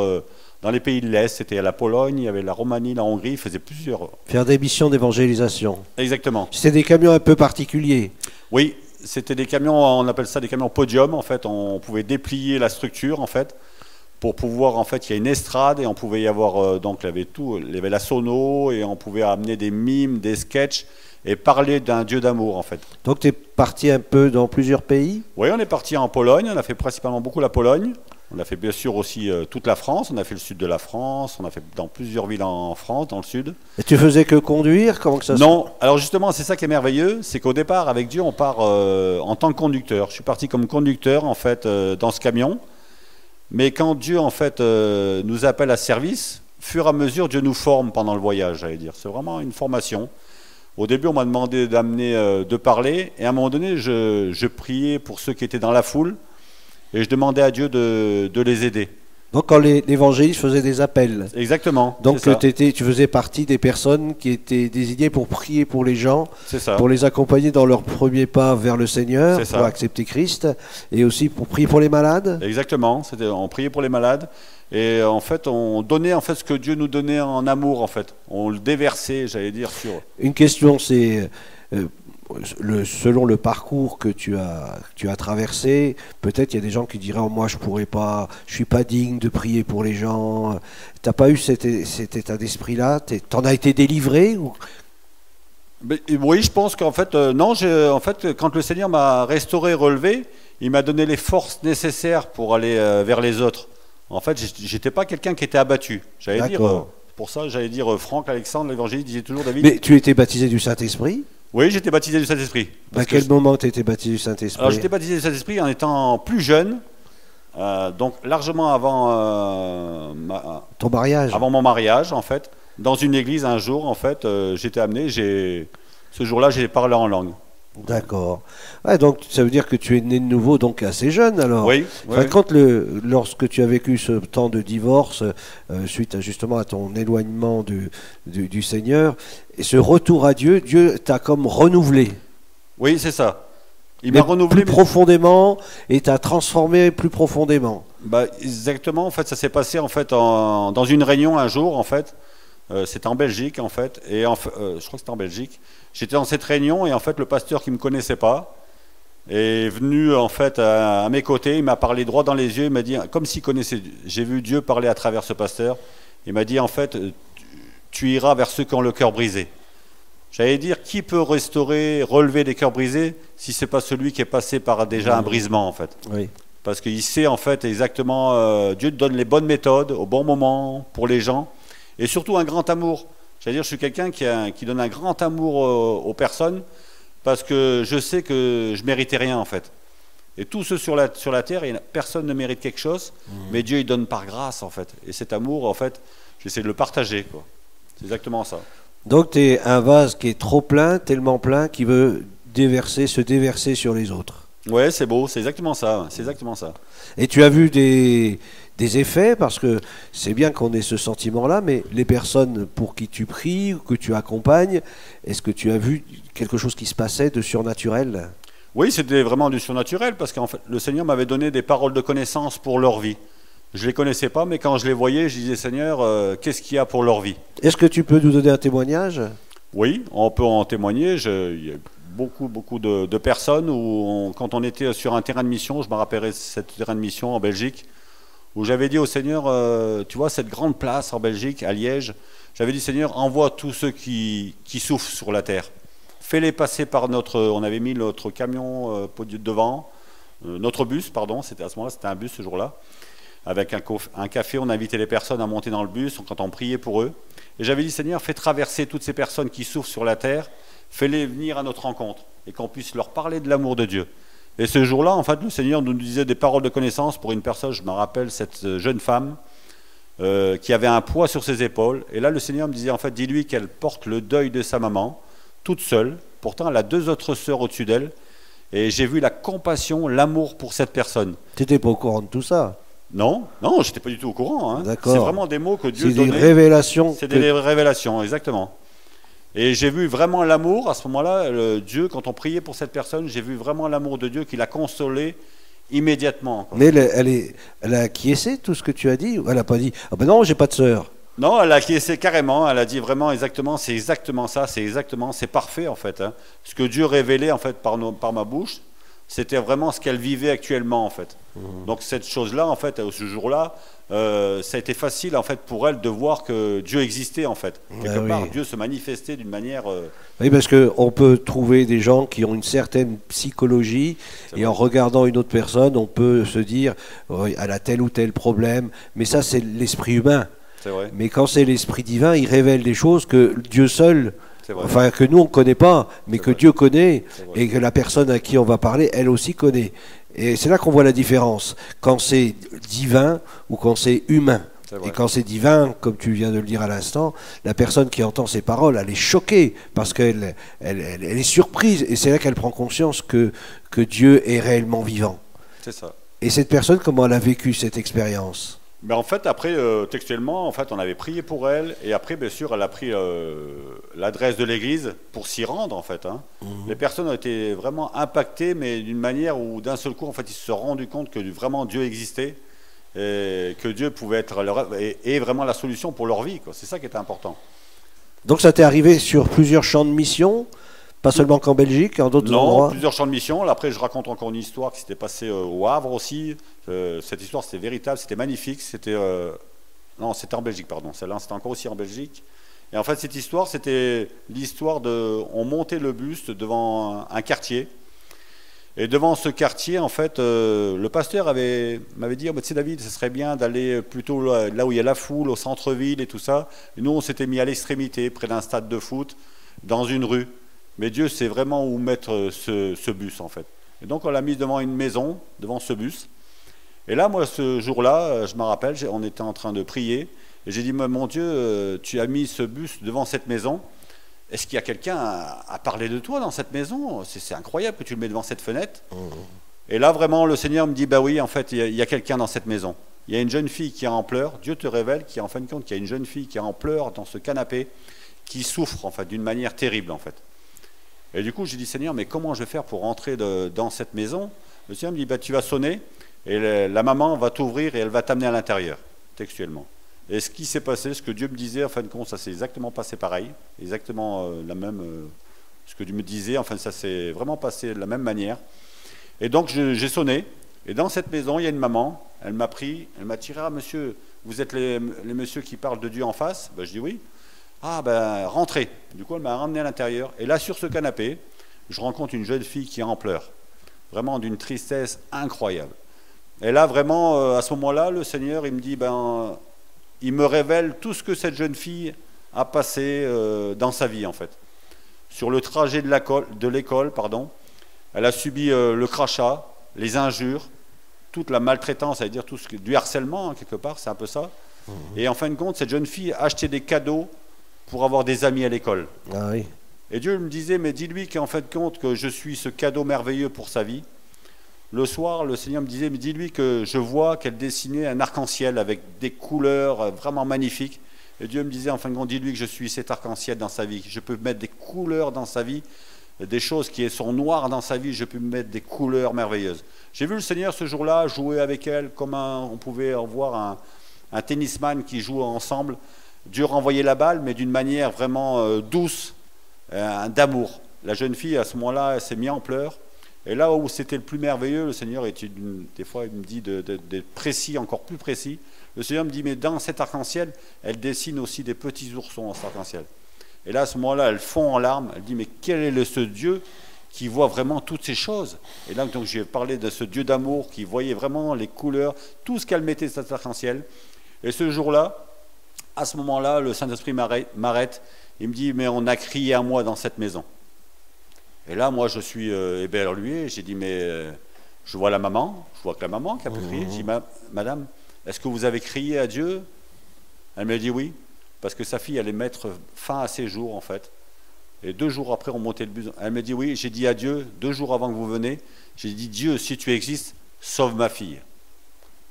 [SPEAKER 2] dans les pays de l'Est. C'était à la Pologne, il y avait la Roumanie, la Hongrie. Il faisait plusieurs...
[SPEAKER 1] Faire des missions d'évangélisation.
[SPEAKER 2] Exactement.
[SPEAKER 1] C'était des camions un peu particuliers.
[SPEAKER 2] Oui, c'était des camions, on appelle ça des camions podium. En fait, on pouvait déplier la structure, en fait, pour pouvoir, en fait, il y a une estrade et on pouvait y avoir, donc il y avait tout, il y avait la sono et on pouvait amener des mimes, des sketchs et parler d'un Dieu d'amour, en fait. Donc
[SPEAKER 1] tu es parti un peu dans plusieurs pays?
[SPEAKER 2] Oui, on est parti en Pologne, on a fait principalement beaucoup la Pologne. On a fait bien sûr aussi toute la France, on a fait le sud de la France, on a fait dans plusieurs villes en France, dans le sud.
[SPEAKER 1] Et tu faisais que conduire? Comment que ça
[SPEAKER 2] Non, alors justement c'est ça qui est merveilleux, c'est qu'au départ avec Dieu on part en tant que conducteur. Je suis parti comme conducteur en fait dans ce camion, mais quand Dieu en fait nous appelle à service, fur et à mesure Dieu nous forme pendant le voyage, j'allais dire. C'est vraiment une formation. Au début on m'a demandé d'amener, de parler, et à un moment donné je priais pour ceux qui étaient dans la foule. Et je demandais à Dieu de les aider.
[SPEAKER 1] Donc quand l'évangéliste faisait des appels.
[SPEAKER 2] Exactement.
[SPEAKER 1] Donc tu faisais partie des personnes qui étaient désignées pour prier pour les gens,
[SPEAKER 2] ça.
[SPEAKER 1] Pour les accompagner dans leur premier pas vers le Seigneur, pour accepter Christ, et aussi pour prier pour les malades.
[SPEAKER 2] Exactement. On priait pour les malades. Et en fait, on donnait en fait ce que Dieu nous donnait en amour, en fait. On le déversait, j'allais dire, sur...
[SPEAKER 1] Une question, c'est... selon le parcours que tu as traversé, peut-être il y a des gens qui diraient moi je pourrais pas, je suis pas digne de prier pour les gens. T'as pas eu cet état d'esprit-là? T'en as été délivré ou...
[SPEAKER 2] Oui, je pense qu'en fait non. En fait, quand le Seigneur m'a restauré, relevé, il m'a donné les forces nécessaires pour aller vers les autres. En fait, j'étais pas quelqu'un qui était abattu. J'allais dire pour ça, j'allais dire Franck Alexandre, l'évangéliste, disait toujours David.
[SPEAKER 1] Mais tu étais baptisé du Saint-Esprit?
[SPEAKER 2] Oui, j'étais baptisé du Saint-Esprit.
[SPEAKER 1] À quel moment tu étais baptisé du Saint-Esprit?
[SPEAKER 2] Alors, j'étais baptisé du Saint-Esprit en étant plus jeune, donc largement avant
[SPEAKER 1] ton mariage.
[SPEAKER 2] Avant mon mariage, en fait, dans une église un jour, en fait, j'étais amené. Ce jour-là, j'ai parlé en langue.
[SPEAKER 1] D'accord. Ouais, donc ça veut dire que tu es né de nouveau, donc assez jeune alors.
[SPEAKER 2] Oui.
[SPEAKER 1] Lorsque tu as vécu ce temps de divorce, suite justement à ton éloignement du Seigneur, et ce retour à Dieu, Dieu t'a comme renouvelé.
[SPEAKER 2] Oui, c'est ça. Il m'a renouvelé
[SPEAKER 1] plus profondément et t'a transformé plus profondément.
[SPEAKER 2] Exactement. En fait, ça s'est passé en fait dans une réunion un jour en fait. C'était en Belgique en fait, et je crois que c'était en Belgique. J'étais dans cette réunion et en fait le pasteur qui me connaissait pas est venu en fait à mes côtés. Il m'a parlé droit dans les yeux. Il m'a dit comme s'il connaissait. J'ai vu Dieu parler à travers ce pasteur. Il m'a dit en fait tu iras vers ceux qui ont le cœur brisé. J'allais dire qui peut restaurer, relever des cœurs brisés si c'est pas celui qui est passé par déjà un brisement en fait.
[SPEAKER 1] Oui.
[SPEAKER 2] Parce qu'il sait en fait exactement. Dieu te donne les bonnes méthodes au bon moment pour les gens. Et surtout un grand amour. C'est-à-dire je suis quelqu'un qui donne un grand amour aux personnes parce que je sais que je méritais rien en fait. Et tous ceux sur la terre, personne ne mérite quelque chose, mais Dieu il donne par grâce en fait. Et cet amour en fait, j'essaie de le partager quoi. C'est exactement ça.
[SPEAKER 1] Donc tu es un vase qui est trop plein, tellement plein, qui veut se déverser sur les autres.
[SPEAKER 2] Ouais, c'est beau, c'est exactement ça. C'est exactement ça.
[SPEAKER 1] Et tu as vu des effets, parce que c'est bien qu'on ait ce sentiment-là, mais les personnes pour qui tu pries ou que tu accompagnes, est-ce que tu as vu quelque chose qui se passait de surnaturel?
[SPEAKER 2] Oui, c'était vraiment du surnaturel, parce qu'en fait, le Seigneur m'avait donné des paroles de connaissance pour leur vie. Je ne les connaissais pas, mais quand je les voyais, je disais, Seigneur, qu'est-ce qu'il y a pour leur vie?
[SPEAKER 1] Est-ce que tu peux nous donner un témoignage?
[SPEAKER 2] Oui, on peut en témoigner. Il y a beaucoup de personnes où, quand on était sur un terrain de mission, je me rappellerai cette terrain de mission en Belgique, où j'avais dit au Seigneur, tu vois, cette grande place en Belgique, à Liège, j'avais dit, Seigneur, envoie tous ceux qui souffrent sur la terre. Fais-les passer par on avait mis notre camion devant, notre bus, pardon, c'était à ce moment-là, c'était un bus ce jour-là, avec un café, on invitait les personnes à monter dans le bus quand on priait pour eux. Et j'avais dit, Seigneur, fais traverser toutes ces personnes qui souffrent sur la terre, fais-les venir à notre rencontre, et qu'on puisse leur parler de l'amour de Dieu. Et ce jour-là, en fait, le Seigneur nous disait des paroles de connaissance pour une personne, je me rappelle, cette jeune femme, qui avait un poids sur ses épaules. Et là, le Seigneur me disait, en fait, dis-lui qu'elle porte le deuil de sa maman, toute seule. Pourtant, elle a 2 autres sœurs au-dessus d'elle. Et j'ai vu la compassion, l'amour pour cette personne.
[SPEAKER 1] Tu n'étais pas au courant de tout ça?
[SPEAKER 2] Non, je n'étais pas du tout au courant. Hein.
[SPEAKER 1] D'accord.
[SPEAKER 2] C'est vraiment des mots que Dieu donnait.
[SPEAKER 1] C'est des révélations.
[SPEAKER 2] C'est des révélations, exactement. Et j'ai vu vraiment l'amour, à ce moment-là, Dieu, quand on priait pour cette personne, j'ai vu vraiment l'amour de Dieu qui l'a consolée immédiatement.
[SPEAKER 1] Mais elle a acquiescé tout ce que tu as dit? Elle n'a pas dit, ah ben non, j'ai pas de sœur?
[SPEAKER 2] Non, elle a acquiescé carrément, elle a dit vraiment exactement, c'est exactement ça, c'est parfait en fait. Hein. Ce que Dieu révélait en fait par ma bouche, c'était vraiment ce qu'elle vivait actuellement en fait. Donc cette chose-là, en fait, ce jour-là, ça a été facile en fait pour elle de voir que Dieu existait en fait. Quelque part, Dieu se manifestait d'une manière...
[SPEAKER 1] Oui, parce qu'on peut trouver des gens qui ont une certaine psychologie et en regardant une autre personne, on peut se dire, oui, elle a tel ou tel problème, mais ça c'est l'esprit humain.
[SPEAKER 2] Vrai.
[SPEAKER 1] Mais quand c'est l'Esprit divin, il révèle des choses que Dieu seul, enfin que nous on ne connaît pas, mais que Dieu connaît, et que la personne à qui on va parler, elle aussi connaît. Et c'est là qu'on voit la différence, quand c'est divin ou quand c'est humain. Et quand c'est divin, comme tu viens de le dire à l'instant, la personne qui entend ces paroles, elle est choquée, parce qu'elle est surprise, et c'est là qu'elle prend conscience que Dieu est réellement vivant.
[SPEAKER 2] C'est ça.
[SPEAKER 1] Et cette personne, comment elle a vécu cette expérience?
[SPEAKER 2] Mais en fait, après, textuellement, en fait, on avait prié pour elle, et après, bien sûr, elle a pris l'adresse de l'église pour s'y rendre, en fait. Hein. Les personnes ont été vraiment impactées, mais d'une manière où, d'un seul coup, en fait, ils se sont rendus compte que vraiment Dieu existait, et que Dieu pouvait être et vraiment la solution pour leur vie. C'est ça qui était important. Donc
[SPEAKER 1] ça t'est arrivé sur plusieurs champs de mission? Pas seulement qu'en Belgique, en d'autres endroits?
[SPEAKER 2] Non, plusieurs champs de mission. Après, je raconte encore une histoire qui s'était passée au Havre aussi. Cette histoire, c'était véritable, c'était magnifique. Non, c'était en Belgique, pardon. Celle-là, c'était encore aussi en Belgique. Et en fait, cette histoire, c'était l'histoire on montait le buste devant un quartier. Et devant ce quartier, en fait, le pasteur m'avait dit, oh, tu sais, David, ce serait bien d'aller plutôt là où il y a la foule, au centre-ville et tout ça. Et nous, on s'était mis à l'extrémité, près d'un stade de foot, dans une rue. Mais Dieu sait vraiment où mettre ce bus, en fait. Et donc, on l'a mis devant une maison, devant ce bus. Et là, moi, ce jour-là, je me rappelle, on était en train de prier. Et j'ai dit, mon Dieu, tu as mis ce bus devant cette maison. Est-ce qu'il y a quelqu'un à parler de toi dans cette maison? C'est incroyable que tu le mets devant cette fenêtre. Et là, vraiment, le Seigneur me dit, bah oui, en fait, il y a quelqu'un dans cette maison. Il y a une jeune fille qui est en pleurs. Dieu te révèle qu'en fin de compte, qu'il y a une jeune fille qui est en pleurs dans ce canapé, qui souffre, en fait, d'une manière terrible, en fait. Et du coup, j'ai dit, Seigneur, mais comment je vais faire pour rentrer dans cette maison? Le Seigneur me dit, bah, tu vas sonner, et la maman va t'ouvrir et elle va t'amener à l'intérieur, textuellement. Et ce qui s'est passé, ce que Dieu me disait, en fin de compte, ça s'est exactement passé pareil, exactement ce que Dieu me disait, enfin, ça s'est vraiment passé de la même manière. Et donc, j'ai sonné, et dans cette maison, il y a une maman, elle m'a pris, elle m'a tiré, ah, monsieur, vous êtes les messieurs qui parlent de Dieu en face? Ben, je dis oui. Ah ben, rentrez. Du coup, elle m'a ramené à l'intérieur. Et là, sur ce canapé, je rencontre une jeune fille qui est en pleurs. Vraiment d'une tristesse incroyable. Et là, vraiment, à ce moment-là, le Seigneur, il me dit, il me révèle tout ce que cette jeune fille a passé dans sa vie, en fait. Sur le trajet de l'école, elle a subi le crachat, les injures, toute la maltraitance, c'est-à-dire du harcèlement, hein, quelque part, c'est un peu ça. Et en fin de compte, cette jeune fille a acheté des cadeaux pour avoir des amis à l'école.
[SPEAKER 1] Ah oui.
[SPEAKER 2] Et Dieu me disait, mais dis-lui qu'en fin de compte, que je suis ce cadeau merveilleux pour sa vie. Le soir, le Seigneur me disait, mais dis-lui que je vois qu'elle dessinait un arc-en-ciel avec des couleurs vraiment magnifiques. Et Dieu me disait, en fin de compte, dis-lui que je suis cet arc-en-ciel dans sa vie, que je peux mettre des couleurs dans sa vie des choses qui sont noires dans sa vie, j'ai pu mettre des couleurs merveilleuses. J'ai vu le Seigneur ce jour-là jouer avec elle comme on pouvait voir un tennisman qui joue ensemble. Dieu renvoyait la balle, mais d'une manière vraiment douce, d'amour. La jeune fille, à ce moment-là, elle s'est mise en pleurs. Et là où c'était le plus merveilleux, le Seigneur, des fois, il me dit d'être précis, encore plus précis. Le Seigneur me dit, mais dans cet arc-en-ciel, elle dessine aussi des petits oursons en cet arc-en-ciel. Et là, à ce moment-là, elle fond en larmes. Elle dit, mais quel est ce Dieu qui voit vraiment toutes ces choses? Et là, donc, j'ai parlé de ce Dieu d'amour qui voyait vraiment les couleurs, tout ce qu'elle mettait dans cet arc-en-ciel. Et ce jour-là, à ce moment-là, le Saint-Esprit m'arrête. Il me dit, mais on a crié à moi dans cette maison. Et là, moi, je suis éberlué. J'ai dit, mais je vois la maman. Je vois que la maman qui a pu crier. J'ai dit, madame, est-ce que vous avez crié à Dieu? Elle m'a dit oui, parce que sa fille allait mettre fin à ses jours, en fait. Et 2 jours après, on montait le bus. Elle m'a dit oui. J'ai dit à Dieu, 2 jours avant que vous venez, j'ai dit, Dieu, si tu existes, sauve ma fille.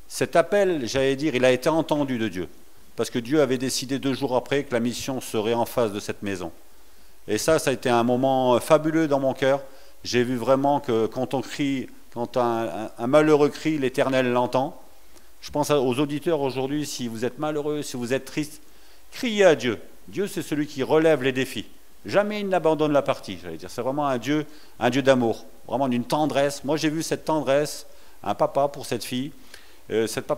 [SPEAKER 2] Cet appel, j'allais dire, il a été entendu de Dieu. Parce que Dieu avait décidé 2 jours après que la mission serait en face de cette maison. Et ça a été un moment fabuleux dans mon cœur. J'ai vu vraiment que quand on crie, quand un malheureux crie, l'Éternel l'entend. Je pense aux auditeurs aujourd'hui, si vous êtes malheureux, si vous êtes triste, criez à Dieu. Dieu, c'est celui qui relève les défis. Jamais il n'abandonne la partie, j'allais dire. C'est vraiment un Dieu d'amour, vraiment d'une tendresse. Moi, j'ai vu cette tendresse, un papa pour cette fille. Cette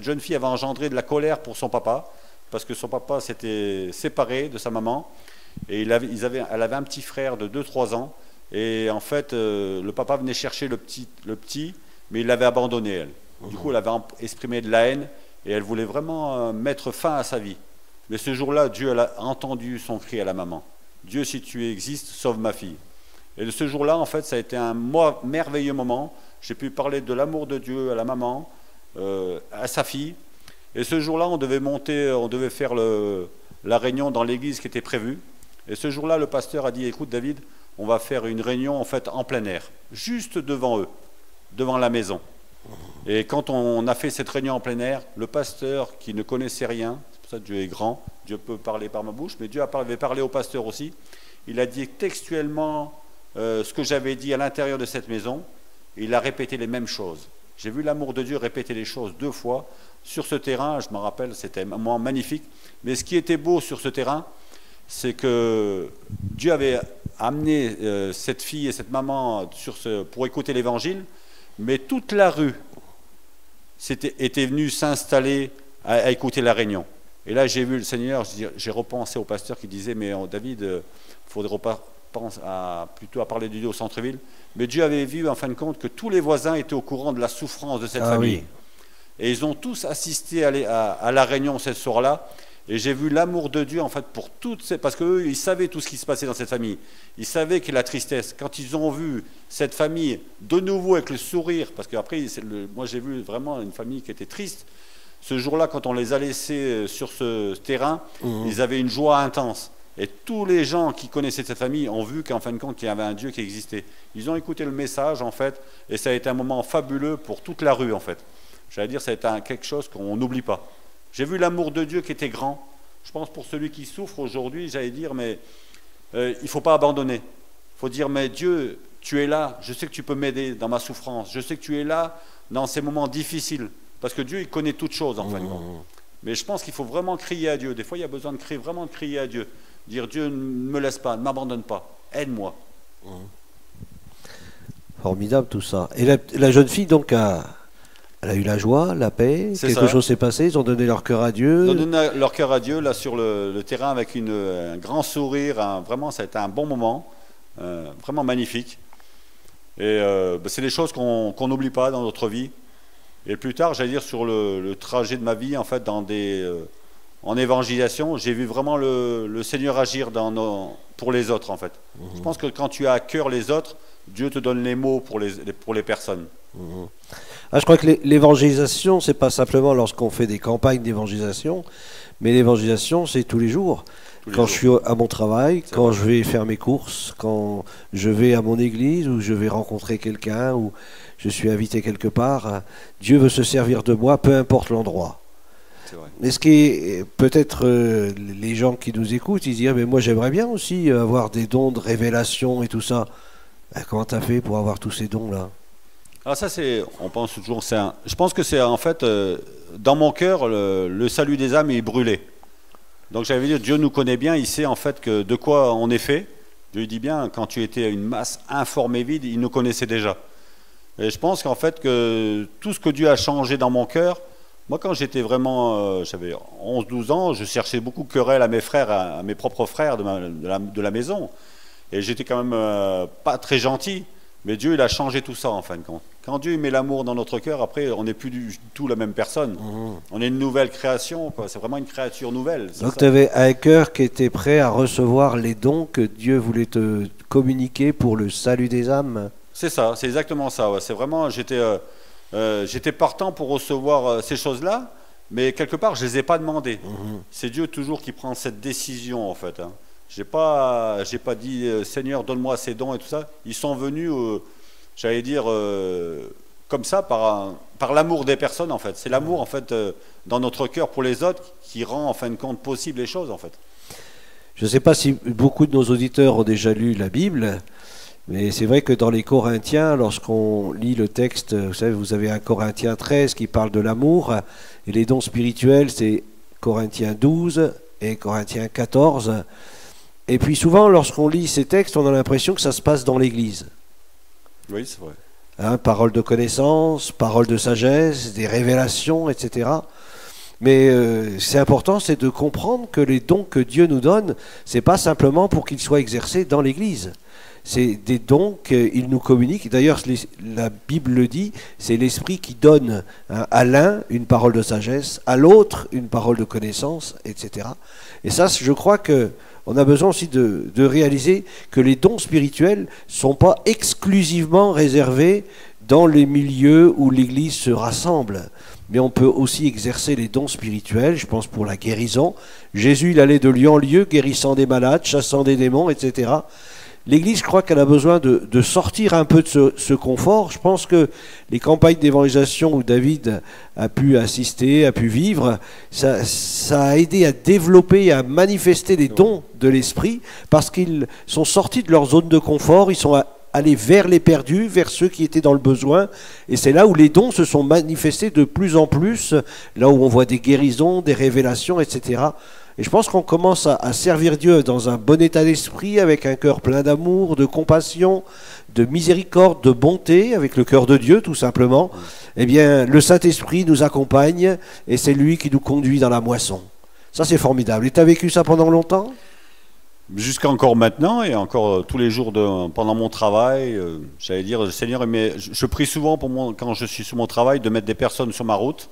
[SPEAKER 2] jeune fille avait engendré de la colère pour son papa, parce que son papa s'était séparé de sa maman, et elle avait un petit frère de 2-3 ans, et en fait, le papa venait chercher le petit, mais il l'avait abandonné, elle. Du coup, elle avait exprimé de la haine, et elle voulait vraiment mettre fin à sa vie. Mais ce jour-là, Dieu a entendu son cri à la maman. Dieu, si tu existes, sauve ma fille. Et de ce jour-là, en fait, ça a été un merveilleux moment. J'ai pu parler de l'amour de Dieu à la maman, à sa fille. Et ce jour-là, on devait faire la réunion dans l'église qui était prévue. Et ce jour-là, le pasteur a dit, écoute David, on va faire une réunion en fait en plein air, juste devant eux, devant la maison. Et quand on a fait cette réunion en plein air, le pasteur qui ne connaissait rien, c'est pour ça que Dieu est grand, Dieu peut parler par ma bouche, mais Dieu avait parlé au pasteur aussi. Il a dit textuellement ce que j'avais dit à l'intérieur de cette maison. Et il a répété les mêmes choses. J'ai vu l'amour de Dieu répéter les choses 2 fois. Sur ce terrain, je me rappelle, c'était un moment magnifique. Mais ce qui était beau sur ce terrain, c'est que Dieu avait amené cette fille et cette maman pour écouter l'évangile, mais toute la rue était venue s'installer à écouter la réunion. Et là, j'ai vu le Seigneur, j'ai repensé au pasteur qui disait, mais David, il faudrait plutôt à parler de Dieu au centre-ville. Mais Dieu avait vu en fin de compte que tous les voisins étaient au courant de la souffrance de cette famille. Oui. Et ils ont tous assisté à la réunion ce soir-là. Et j'ai vu l'amour de Dieu en fait pour toutes ces... Parce qu'eux, ils savaient tout ce qui se passait dans cette famille. Ils savaient que la tristesse, quand ils ont vu cette famille de nouveau avec le sourire, parce qu'après, moi j'ai vu vraiment une famille qui était triste. Ce jour-là, quand on les a laissés sur ce terrain, ils avaient une joie intense. Et tous les gens qui connaissaient cette famille ont vu qu'en fin de compte, il y avait un Dieu qui existait. Ils ont écouté le message, en fait, et ça a été un moment fabuleux pour toute la rue, en fait. J'allais dire, ça a été quelque chose qu'on n'oublie pas. J'ai vu l'amour de Dieu qui était grand. Je pense pour celui qui souffre aujourd'hui, j'allais dire, mais il ne faut pas abandonner. Il faut dire, mais Dieu, tu es là. Je sais que tu peux m'aider dans ma souffrance. Je sais que tu es là dans ces moments difficiles. Parce que Dieu, il connaît toutes choses, en fin de compte. Mais je pense qu'il faut vraiment crier à Dieu. Des fois, il y a besoin de crier à Dieu. Dire Dieu ne me laisse pas, ne m'abandonne pas, aide-moi.
[SPEAKER 1] Formidable tout ça. Et la jeune fille donc elle a eu la joie, la paix, quelque chose s'est passé, ils ont donné leur cœur à Dieu.
[SPEAKER 2] Ils ont donné leur cœur à Dieu là sur le terrain avec un grand sourire, vraiment ça a été un bon moment, vraiment magnifique. Et c'est des choses qu'on n'oublie pas dans notre vie. Et plus tard, j'allais dire sur le trajet de ma vie, en fait, en évangélisation, j'ai vu vraiment le Seigneur agir pour les autres, en fait. Je pense que quand tu as à cœur les autres, Dieu te donne les mots pour les personnes.
[SPEAKER 1] Je crois que l'évangélisation, c'est pas simplement lorsqu'on fait des campagnes d'évangélisation, mais l'évangélisation, c'est tous les jours. Quand je suis à mon travail, quand je vais faire mes courses, quand je vais à mon église, ou je vais rencontrer quelqu'un, ou je suis invité quelque part, Dieu veut se servir de moi, peu importe l'endroit.
[SPEAKER 2] C'est vrai.
[SPEAKER 1] Mais ce qui est peut-être les gens qui nous écoutent, ils disent ah, mais moi j'aimerais bien aussi avoir des dons de révélation et tout ça. Ben, comment t'as fait pour avoir tous ces dons-là?
[SPEAKER 2] Alors ça, on pense toujours, je pense que c'est en fait, dans mon cœur, le salut des âmes est brûlé. Donc j'avais dit, Dieu nous connaît bien, il sait en fait que de quoi on est fait. Dieu dit bien, quand tu étais une masse informe et vide, il nous connaissait déjà. Et je pense qu'en fait, que tout ce que Dieu a changé dans mon cœur, moi quand j'étais vraiment, j'avais 11-12 ans, je cherchais beaucoup de querelles à mes frères, à mes propres frères de la maison. Et j'étais quand même pas très gentil. Mais Dieu, il a changé tout ça, en fin de compte. Quand Dieu met l'amour dans notre cœur, après, on n'est plus du tout la même personne. On est une nouvelle création, quoi. C'est vraiment une créature nouvelle.
[SPEAKER 1] Donc tu avais un cœur qui était prêt à recevoir les dons que Dieu voulait te communiquer pour le salut des âmes.
[SPEAKER 2] C'est ça, c'est exactement ça. Ouais. C'est vraiment, j'étais partant pour recevoir ces choses-là, mais quelque part, je ne les ai pas demandées. C'est Dieu toujours qui prend cette décision, en fait. Hein. J'ai pas dit Seigneur donne-moi ces dons et tout ça. Ils sont venus, j'allais dire comme ça par l'amour des personnes en fait. C'est l'amour en fait dans notre cœur pour les autres qui rend en fin de compte possible les choses en fait.
[SPEAKER 1] Je ne sais pas si beaucoup de nos auditeurs ont déjà lu la Bible, mais c'est vrai que dans les Corinthiens, lorsqu'on lit le texte, vous savez, vous avez un Corinthiens 13 qui parle de l'amour et les dons spirituels, c'est Corinthiens 12 et Corinthiens 14. Et puis souvent, lorsqu'on lit ces textes, on a l'impression que ça se passe dans l'Église.
[SPEAKER 2] Oui, c'est vrai.
[SPEAKER 1] Hein, parole de connaissance, parole de sagesse, des révélations, etc. Mais c'est important, c'est de comprendre que les dons que Dieu nous donne, c'est pas simplement pour qu'ils soient exercés dans l'Église. C'est des dons qu'il nous communique. D'ailleurs, la Bible le dit, c'est l'Esprit qui donne à l'un une parole de sagesse, à l'autre une parole de connaissance, etc. Et ça, je crois que on a besoin aussi de réaliser que les dons spirituels ne sont pas exclusivement réservés dans les milieux où l'Église se rassemble. Mais on peut aussi exercer les dons spirituels, je pense pour la guérison. Jésus, il allait de lieu en lieu, guérissant des malades, chassant des démons, etc. L'Église, je crois qu'elle a besoin de sortir un peu de ce confort. Je pense que les campagnes d'évangélisation où David a pu assister, a pu vivre, ça a aidé à développer, à manifester les dons de l'Esprit, parce qu'ils sont sortis de leur zone de confort, ils sont allés vers les perdus, vers ceux qui étaient dans le besoin, et c'est là où les dons se sont manifestés de plus en plus, là où on voit des guérisons, des révélations, etc. Et je pense qu'on commence à servir Dieu dans un bon état d'esprit, avec un cœur plein d'amour, de compassion, de miséricorde, de bonté, avec le cœur de Dieu tout simplement. Eh bien, le Saint-Esprit nous accompagne et c'est lui qui nous conduit dans la moisson. Ça, c'est formidable. Et tu as vécu ça pendant longtemps ?
[SPEAKER 2] Jusqu'à encore maintenant et encore tous les jours pendant mon travail, j'allais dire, Seigneur, mais je prie souvent quand je suis sur mon travail de mettre des personnes sur ma route.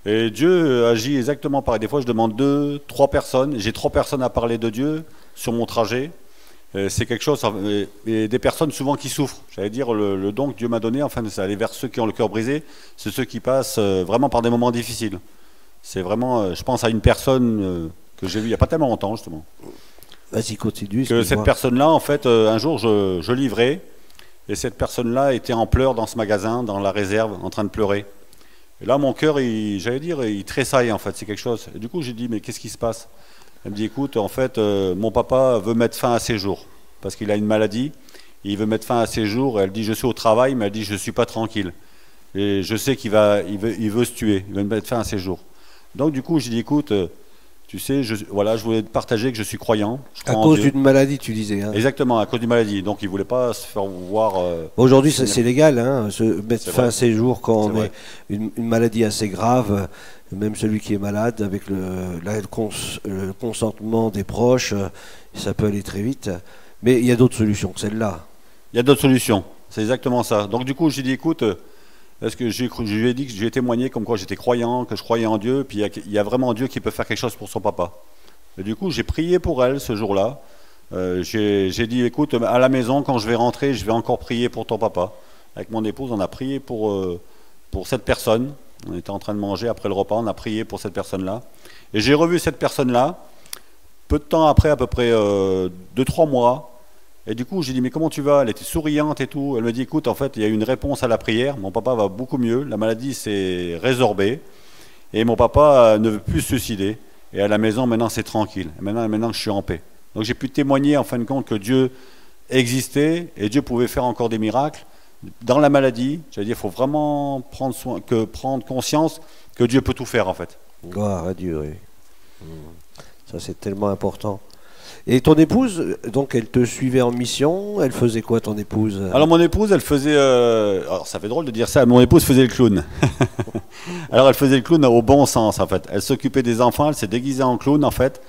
[SPEAKER 2] Et Dieu agit exactement pareil. Des fois, je demande 2, 3 personnes. J'ai 3 personnes à parler de Dieu sur mon trajet. C'est quelque chose, et des personnes souvent qui souffrent. J'allais dire, le don que Dieu m'a donné, enfin, c'est aller vers ceux qui ont le cœur brisé. C'est ceux qui passent vraiment par des moments difficiles. C'est vraiment, je pense à une personne que j'ai vue il n'y a pas tellement longtemps, justement.
[SPEAKER 1] Vas-y, continue.
[SPEAKER 2] Que cette personne-là, en fait, un jour, je livrais. Et cette personne-là était en pleurs dans ce magasin, dans la réserve, en train de pleurer. Et là, mon cœur, j'allais dire, il tressaille, en fait, c'est quelque chose. Et du coup, j'ai dit, mais qu'est-ce qui se passe? Elle me dit, écoute, en fait, mon papa veut mettre fin à ses jours, parce qu'il a une maladie, il veut mettre fin à ses jours, et elle dit, je suis au travail, mais elle dit, je ne suis pas tranquille. Et je sais qu'il veut se tuer, il veut mettre fin à ses jours. Donc, du coup, j'ai dit, écoute, tu sais, je voulais te partager que je suis croyant.
[SPEAKER 1] À cause d'une maladie, tu disais. Hein.
[SPEAKER 2] Exactement, à cause d'une maladie. Donc, il ne voulait pas se faire voir...
[SPEAKER 1] Aujourd'hui, c'est légal, hein, se mettre fin à ses jours quand on a une maladie assez grave. Même celui qui est malade, avec le consentement des proches, ça peut aller très vite. Mais il y a d'autres solutions que celle-là.
[SPEAKER 2] Il y a d'autres solutions, c'est exactement ça. Donc, du coup, j'ai dit, écoute... Parce que je lui ai dit que j'ai témoigné comme quoi j'étais croyant, que je croyais en Dieu, puis il y a vraiment Dieu qui peut faire quelque chose pour son papa. Et du coup, j'ai prié pour elle ce jour-là. J'ai dit, écoute, à la maison, quand je vais rentrer, je vais encore prier pour ton papa. Avec mon épouse, on a prié pour cette personne. On était en train de manger après le repas, on a prié pour cette personne-là. Et j'ai revu cette personne-là, peu de temps après, à peu près 2-3 mois. Et du coup, j'ai dit, mais comment tu vas? Elle était souriante et tout. Elle me dit, écoute, en fait, il y a eu une réponse à la prière. Mon papa va beaucoup mieux. La maladie s'est résorbée. Et mon papa ne veut plus se suicider. Et à la maison, maintenant, c'est tranquille. Et maintenant, je suis en paix. Donc j'ai pu témoigner, en fin de compte, que Dieu existait et Dieu pouvait faire encore des miracles. Dans la maladie, j'allais dire, il faut vraiment prendre conscience que Dieu peut tout faire, en fait.
[SPEAKER 1] Gloire à Dieu, oui. Ça, c'est tellement important. Et ton épouse, donc, elle te suivait en mission. Elle faisait quoi, ton épouse?
[SPEAKER 2] Alors, mon épouse, elle faisait... alors, ça fait drôle de dire ça. Mon épouse faisait le clown. Alors, elle faisait le clown au bon sens, en fait. Elle s'occupait des enfants, elle s'est déguisée en clown, en fait.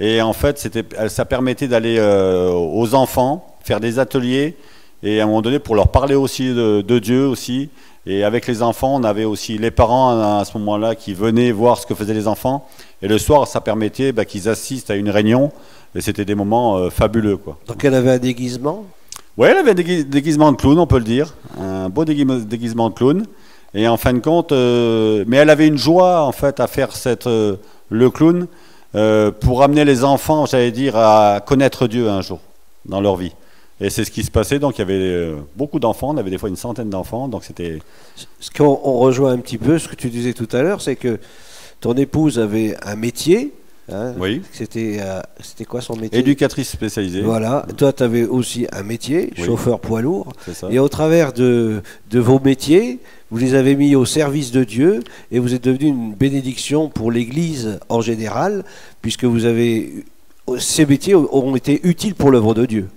[SPEAKER 2] Et en fait, ça permettait d'aller aux enfants, faire des ateliers, et à un moment donné, pour leur parler aussi de Dieu aussi. Et avec les enfants, on avait aussi les parents à ce moment-là qui venaient voir ce que faisaient les enfants. Et le soir, ça permettait qu'ils assistent à une réunion. Et c'était des moments fabuleux, quoi.
[SPEAKER 1] Donc elle avait un déguisement?
[SPEAKER 2] Oui, elle avait un déguisement de clown, on peut le dire. Un beau déguisement de clown. Et en fin de compte, mais elle avait une joie, en fait, à faire le clown pour amener les enfants, j'allais dire, à connaître Dieu un jour dans leur vie. Et c'est ce qui se passait. Donc il y avait beaucoup d'enfants, on avait des fois une centaine d'enfants. Donc c'était...
[SPEAKER 1] Ce qu'on rejoint un petit peu, ce que tu disais tout à l'heure, c'est que ton épouse avait un métier. Hein,
[SPEAKER 2] oui.
[SPEAKER 1] C'était quoi son métier?
[SPEAKER 2] Éducatrice spécialisée.
[SPEAKER 1] Voilà. Toi, tu avais aussi un métier,
[SPEAKER 2] oui.
[SPEAKER 1] Chauffeur poids lourd.
[SPEAKER 2] C'est ça.
[SPEAKER 1] Et au travers de vos métiers, vous les avez mis au service de Dieu et vous êtes devenu une bénédiction pour l'Église en général, puisque ces métiers ont été utiles pour l'œuvre de Dieu.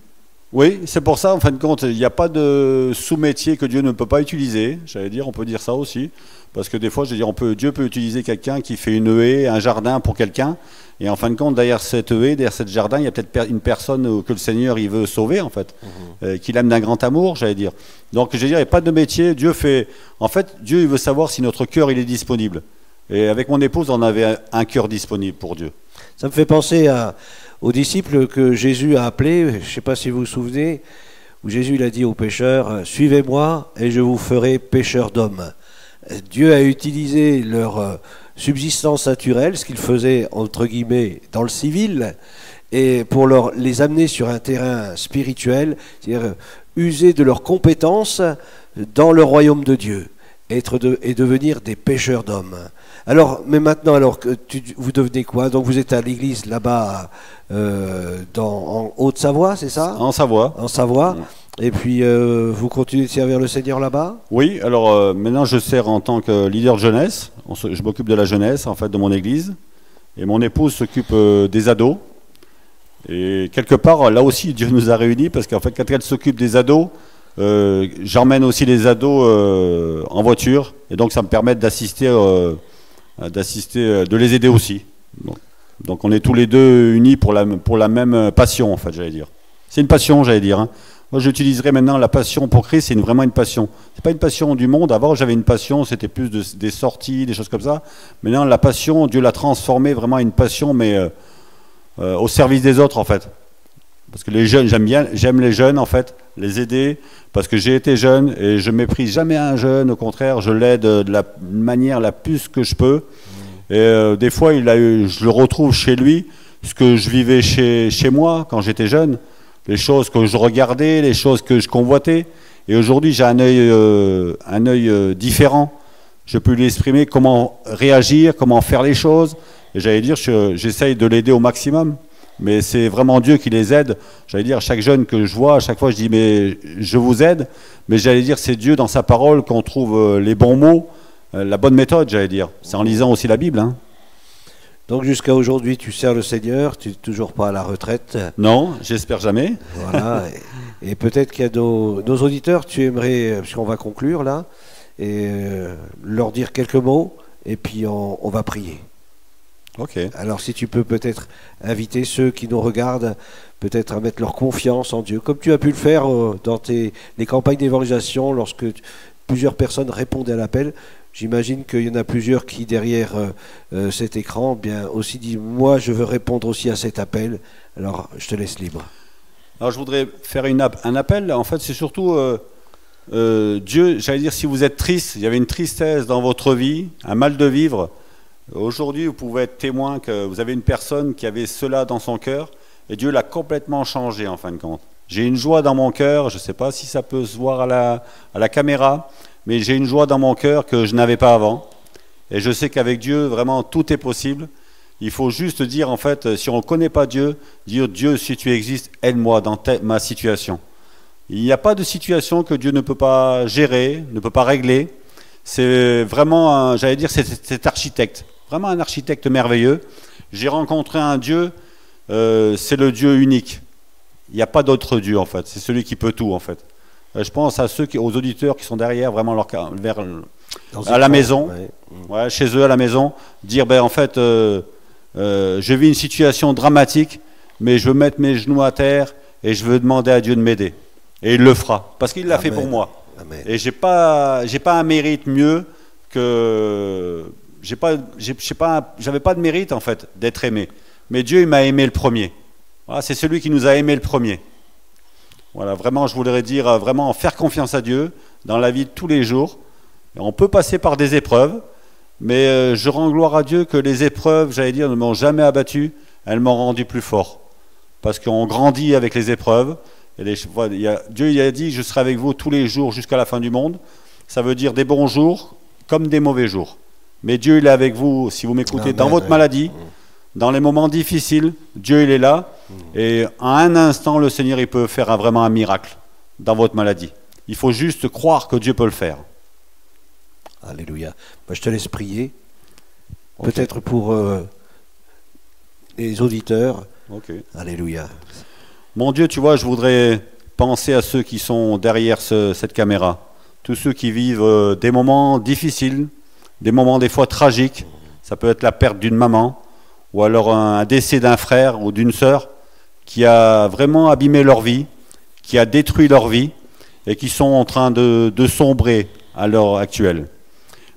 [SPEAKER 2] Oui, c'est pour ça, en fin de compte, il n'y a pas de sous-métier que Dieu ne peut pas utiliser. J'allais dire, on peut dire ça aussi. Parce que des fois, je veux dire, Dieu peut utiliser quelqu'un qui fait une haie, un jardin pour quelqu'un. Et en fin de compte, derrière cette haie, derrière ce jardin, il y a peut-être une personne que le Seigneur il veut sauver, en fait. Qu'il aime d'un grand amour, j'allais dire. Donc, je veux dire, il n'y a pas de métier. Dieu fait... En fait, Dieu, il veut savoir si notre cœur, il est disponible. Et avec mon épouse, on avait un cœur disponible pour Dieu.
[SPEAKER 1] Ça me fait penser aux disciples que Jésus a appelés, je ne sais pas si vous vous souvenez, où Jésus il a dit aux pécheurs, « Suivez-moi et je vous ferai pécheurs d'hommes ». Dieu a utilisé leur subsistance naturelle, ce qu'ils faisaient entre guillemets dans le civil, et pour les amener sur un terrain spirituel, c'est-à-dire user de leurs compétences dans le royaume de Dieu, et devenir des pécheurs d'hommes. Alors, mais maintenant, alors que vous devenez quoi? Donc vous êtes à l'église là-bas en Haute-Savoie, c'est ça?
[SPEAKER 2] En Savoie.
[SPEAKER 1] En Savoie. Et puis vous continuez de servir le Seigneur là-bas?
[SPEAKER 2] Oui, alors maintenant je sers en tant que leader de jeunesse. Je m'occupe de la jeunesse en fait de mon église. Et mon épouse s'occupe des ados. Et quelque part, là aussi, Dieu nous a réunis parce qu'en fait, quand elle s'occupe des ados, j'emmène aussi les ados en voiture. Et donc ça me permet d'assister, de les aider aussi. Donc on est tous les deux unis pour la même passion, en fait, j'allais dire. C'est une passion, j'allais dire. Hein. Moi, j'utiliserai maintenant la passion pour Christ, c'est vraiment une passion. C'est pas une passion du monde. Avant, j'avais une passion, c'était plus des sorties, des choses comme ça. Maintenant, la passion, Dieu l'a transformée vraiment en une passion, mais au service des autres, en fait. Parce que les jeunes, j'aime les jeunes, en fait, les aider, parce que j'ai été jeune et je méprise jamais un jeune. Au contraire, je l'aide de la manière la plus que je peux. Et des fois, je le retrouve chez lui, ce que je vivais chez moi quand j'étais jeune. Les choses que je regardais, les choses que je convoitais. Et aujourd'hui, j'ai un œil différent. Je peux lui exprimer comment réagir, comment faire les choses. Et j'allais dire, j'essaye de l'aider au maximum. Mais c'est vraiment Dieu qui les aide. J'allais dire, chaque jeune que je vois, à chaque fois, je dis, mais je vous aide. Mais j'allais dire, c'est Dieu dans sa parole qu'on trouve les bons mots, la bonne méthode, j'allais dire. C'est en lisant aussi la Bible, hein.
[SPEAKER 1] Donc jusqu'à aujourd'hui, tu sers le Seigneur, tu n'es toujours pas à la retraite.
[SPEAKER 2] Non, j'espère jamais.
[SPEAKER 1] Voilà. Et peut-être qu'il y a nos auditeurs, tu aimerais, puisqu'on va conclure là, et leur dire quelques mots, et puis on va prier.
[SPEAKER 2] Ok.
[SPEAKER 1] Alors si tu peux peut-être inviter ceux qui nous regardent, peut-être à mettre leur confiance en Dieu, comme tu as pu le faire dans les campagnes d'évangélisation, lorsque plusieurs personnes répondaient à l'appel. J'imagine qu'il y en a plusieurs qui, derrière cet écran, bien aussi disent « Moi, je veux répondre aussi à cet appel. » Alors, je te laisse libre.
[SPEAKER 2] Alors, je voudrais faire un appel. En fait, c'est surtout Dieu, j'allais dire, si vous êtes triste, il y avait une tristesse dans votre vie, un mal de vivre. Aujourd'hui, vous pouvez être témoin que vous avez une personne qui avait cela dans son cœur et Dieu l'a complètement changé, en fin de compte. J'ai une joie dans mon cœur, je ne sais pas si ça peut se voir à la caméra, mais j'ai une joie dans mon cœur que je n'avais pas avant. Et je sais qu'avec Dieu, vraiment, tout est possible. Il faut juste dire, en fait, si on ne connaît pas Dieu, dire Dieu, si tu existes, aide-moi dans ma situation. Il n'y a pas de situation que Dieu ne peut pas gérer, ne peut pas régler. C'est vraiment, j'allais dire, cet architecte, vraiment un architecte merveilleux. J'ai rencontré un Dieu, c'est le Dieu unique. Il n'y a pas d'autre Dieu, en fait. C'est celui qui peut tout, en fait. Je pense à aux auditeurs qui sont derrière, vraiment à la maison, ouais, chez eux à la maison, dire, ben en fait, je vis une situation dramatique, mais je veux mettre mes genoux à terre et je veux demander à Dieu de m'aider. Et il le fera, parce qu'il l'a fait pour moi.
[SPEAKER 1] Amen.
[SPEAKER 2] Et j'ai pas un mérite mieux que j'avais pas de mérite en fait d'être aimé. Mais Dieu il m'a aimé le premier. Voilà, c'est celui qui nous a aimé le premier. Voilà, vraiment, je voudrais dire vraiment faire confiance à Dieu dans la vie de tous les jours. Et on peut passer par des épreuves, mais je rends gloire à Dieu que les épreuves, j'allais dire, ne m'ont jamais abattu. Elles m'ont rendu plus fort, parce qu'on grandit avec les épreuves. Et Dieu il a dit, je serai avec vous tous les jours jusqu'à la fin du monde. Ça veut dire des bons jours comme des mauvais jours. Mais Dieu il est avec vous, si vous m'écoutez, dans votre maladie, dans les moments difficiles, Dieu il est là. Et en un instant, le Seigneur il peut faire vraiment un miracle dans votre maladie. Il faut juste croire que Dieu peut le faire.
[SPEAKER 1] Alléluia. Moi, je te laisse prier. Okay. Peut-être pour les auditeurs.
[SPEAKER 2] Okay.
[SPEAKER 1] Alléluia.
[SPEAKER 2] Mon Dieu, tu vois, je voudrais penser à ceux qui sont derrière cette caméra. Tous ceux qui vivent des moments difficiles, des moments des fois tragiques. Ça peut être la perte d'une maman, ou alors un décès d'un frère ou d'une sœur qui a vraiment abîmé leur vie, qui a détruit leur vie, et qui sont en train de sombrer à l'heure actuelle.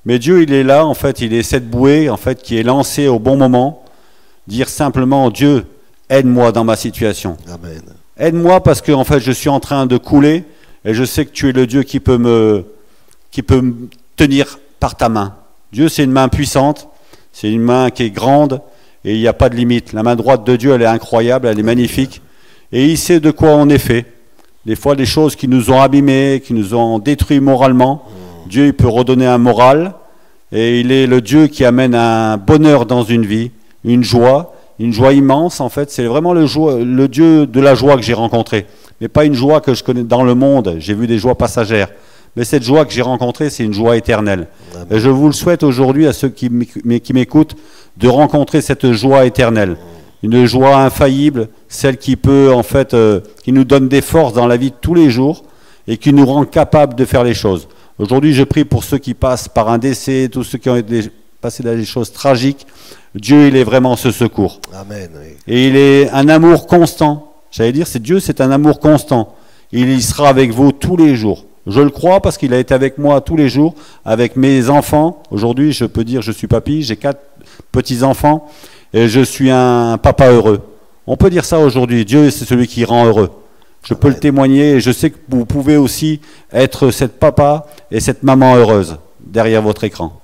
[SPEAKER 2] Mais Dieu, il est là, en fait, il est cette bouée, en fait, qui est lancée au bon moment. Dire simplement, Dieu, aide-moi dans ma situation.
[SPEAKER 1] Amen.
[SPEAKER 2] Aide-moi parce que en fait, je suis en train de couler et je sais que tu es le Dieu qui peut me tenir par ta main. Dieu, c'est une main puissante, c'est une main qui est grande et il n'y a pas de limite. La main droite de Dieu, elle est incroyable, elle est magnifique et il sait de quoi on est fait. Des fois, des choses qui nous ont abîmés, qui nous ont détruits moralement, Dieu, il peut redonner un moral et il est le Dieu qui amène un bonheur dans une vie, une joie immense en fait. C'est vraiment le Dieu de la joie que j'ai rencontré, mais pas une joie que je connais dans le monde. J'ai vu des joies passagères, mais cette joie que j'ai rencontrée, c'est une joie éternelle. Amen. Et je vous le souhaite aujourd'hui à ceux qui m'écoutent de rencontrer cette joie éternelle, une joie infaillible, celle qui peut en fait, qui nous donne des forces dans la vie de tous les jours et qui nous rend capables de faire les choses. Aujourd'hui, je prie pour ceux qui passent par un décès, tous ceux qui ont passé dans des choses tragiques. Dieu, il est vraiment ce secours.
[SPEAKER 1] Amen, oui.
[SPEAKER 2] Et il est un amour constant. J'allais dire, c'est Dieu, c'est un amour constant. Il sera avec vous tous les jours. Je le crois parce qu'il a été avec moi tous les jours, avec mes enfants. Aujourd'hui, je peux dire, je suis papy, j'ai 4 petits-enfants et je suis un papa heureux. On peut dire ça aujourd'hui. Dieu, c'est celui qui rend heureux. Je peux le témoigner et je sais que vous pouvez aussi être cette papa et cette maman heureuse derrière votre écran.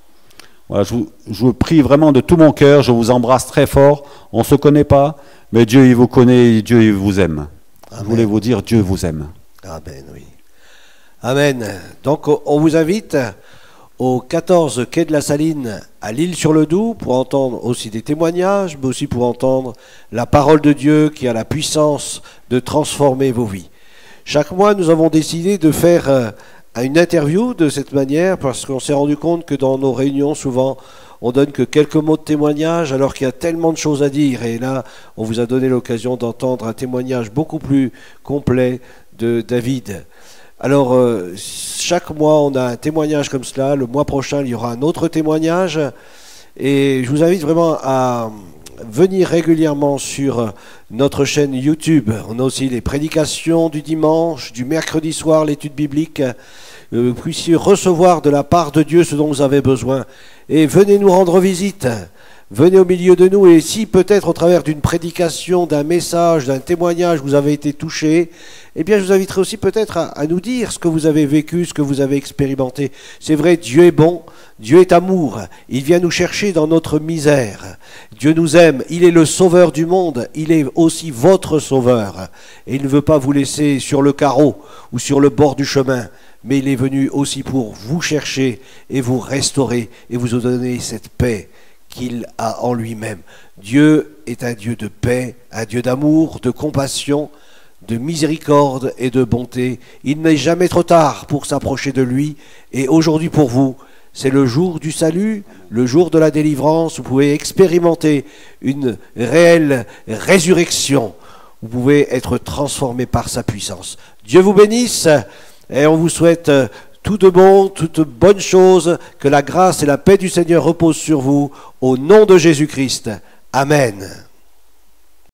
[SPEAKER 2] Voilà, je vous prie vraiment de tout mon cœur, je vous embrasse très fort. On ne se connaît pas, mais Dieu il vous connaît et Dieu il vous aime. Amen. Je voulais vous dire, Dieu vous aime.
[SPEAKER 1] Amen, oui. Amen. Donc on vous invite au 14 quai de la Saline à l'Île-sur-le-Doubs pour entendre aussi des témoignages, mais aussi pour entendre la parole de Dieu qui a la puissance de transformer vos vies. Chaque mois, nous avons décidé de faire une interview de cette manière parce qu'on s'est rendu compte que dans nos réunions, souvent, on donne que quelques mots de témoignage alors qu'il y a tellement de choses à dire. Et là, on vous a donné l'occasion d'entendre un témoignage beaucoup plus complet de David. Alors, chaque mois, on a un témoignage comme cela. Le mois prochain, il y aura un autre témoignage. Et je vous invite vraiment à venir régulièrement sur notre chaîne YouTube. On a aussi les prédications du dimanche, du mercredi soir, l'étude biblique. Vous puissiez recevoir de la part de Dieu ce dont vous avez besoin. Et venez nous rendre visite. Venez au milieu de nous et si peut-être au travers d'une prédication, d'un message, d'un témoignage, vous avez été touché, eh bien je vous inviterai aussi peut-être à nous dire ce que vous avez vécu, ce que vous avez expérimenté. C'est vrai, Dieu est bon, Dieu est amour, il vient nous chercher dans notre misère. Dieu nous aime, il est le sauveur du monde, il est aussi votre sauveur. Et il ne veut pas vous laisser sur le carreau ou sur le bord du chemin. mais il est venu aussi pour vous chercher et vous restaurer et vous donner cette paix qu'il a en lui-même. Dieu est un Dieu de paix, un Dieu d'amour, de compassion, de miséricorde et de bonté. Il n'est jamais trop tard pour s'approcher de lui. Et aujourd'hui pour vous, c'est le jour du salut, le jour de la délivrance. Vous pouvez expérimenter une réelle résurrection. Vous pouvez être transformé par sa puissance. Dieu vous bénisse et on vous souhaite tout de bon, toutes bonnes choses. Que la grâce et la paix du Seigneur reposent sur vous. Au nom de Jésus-Christ. Amen.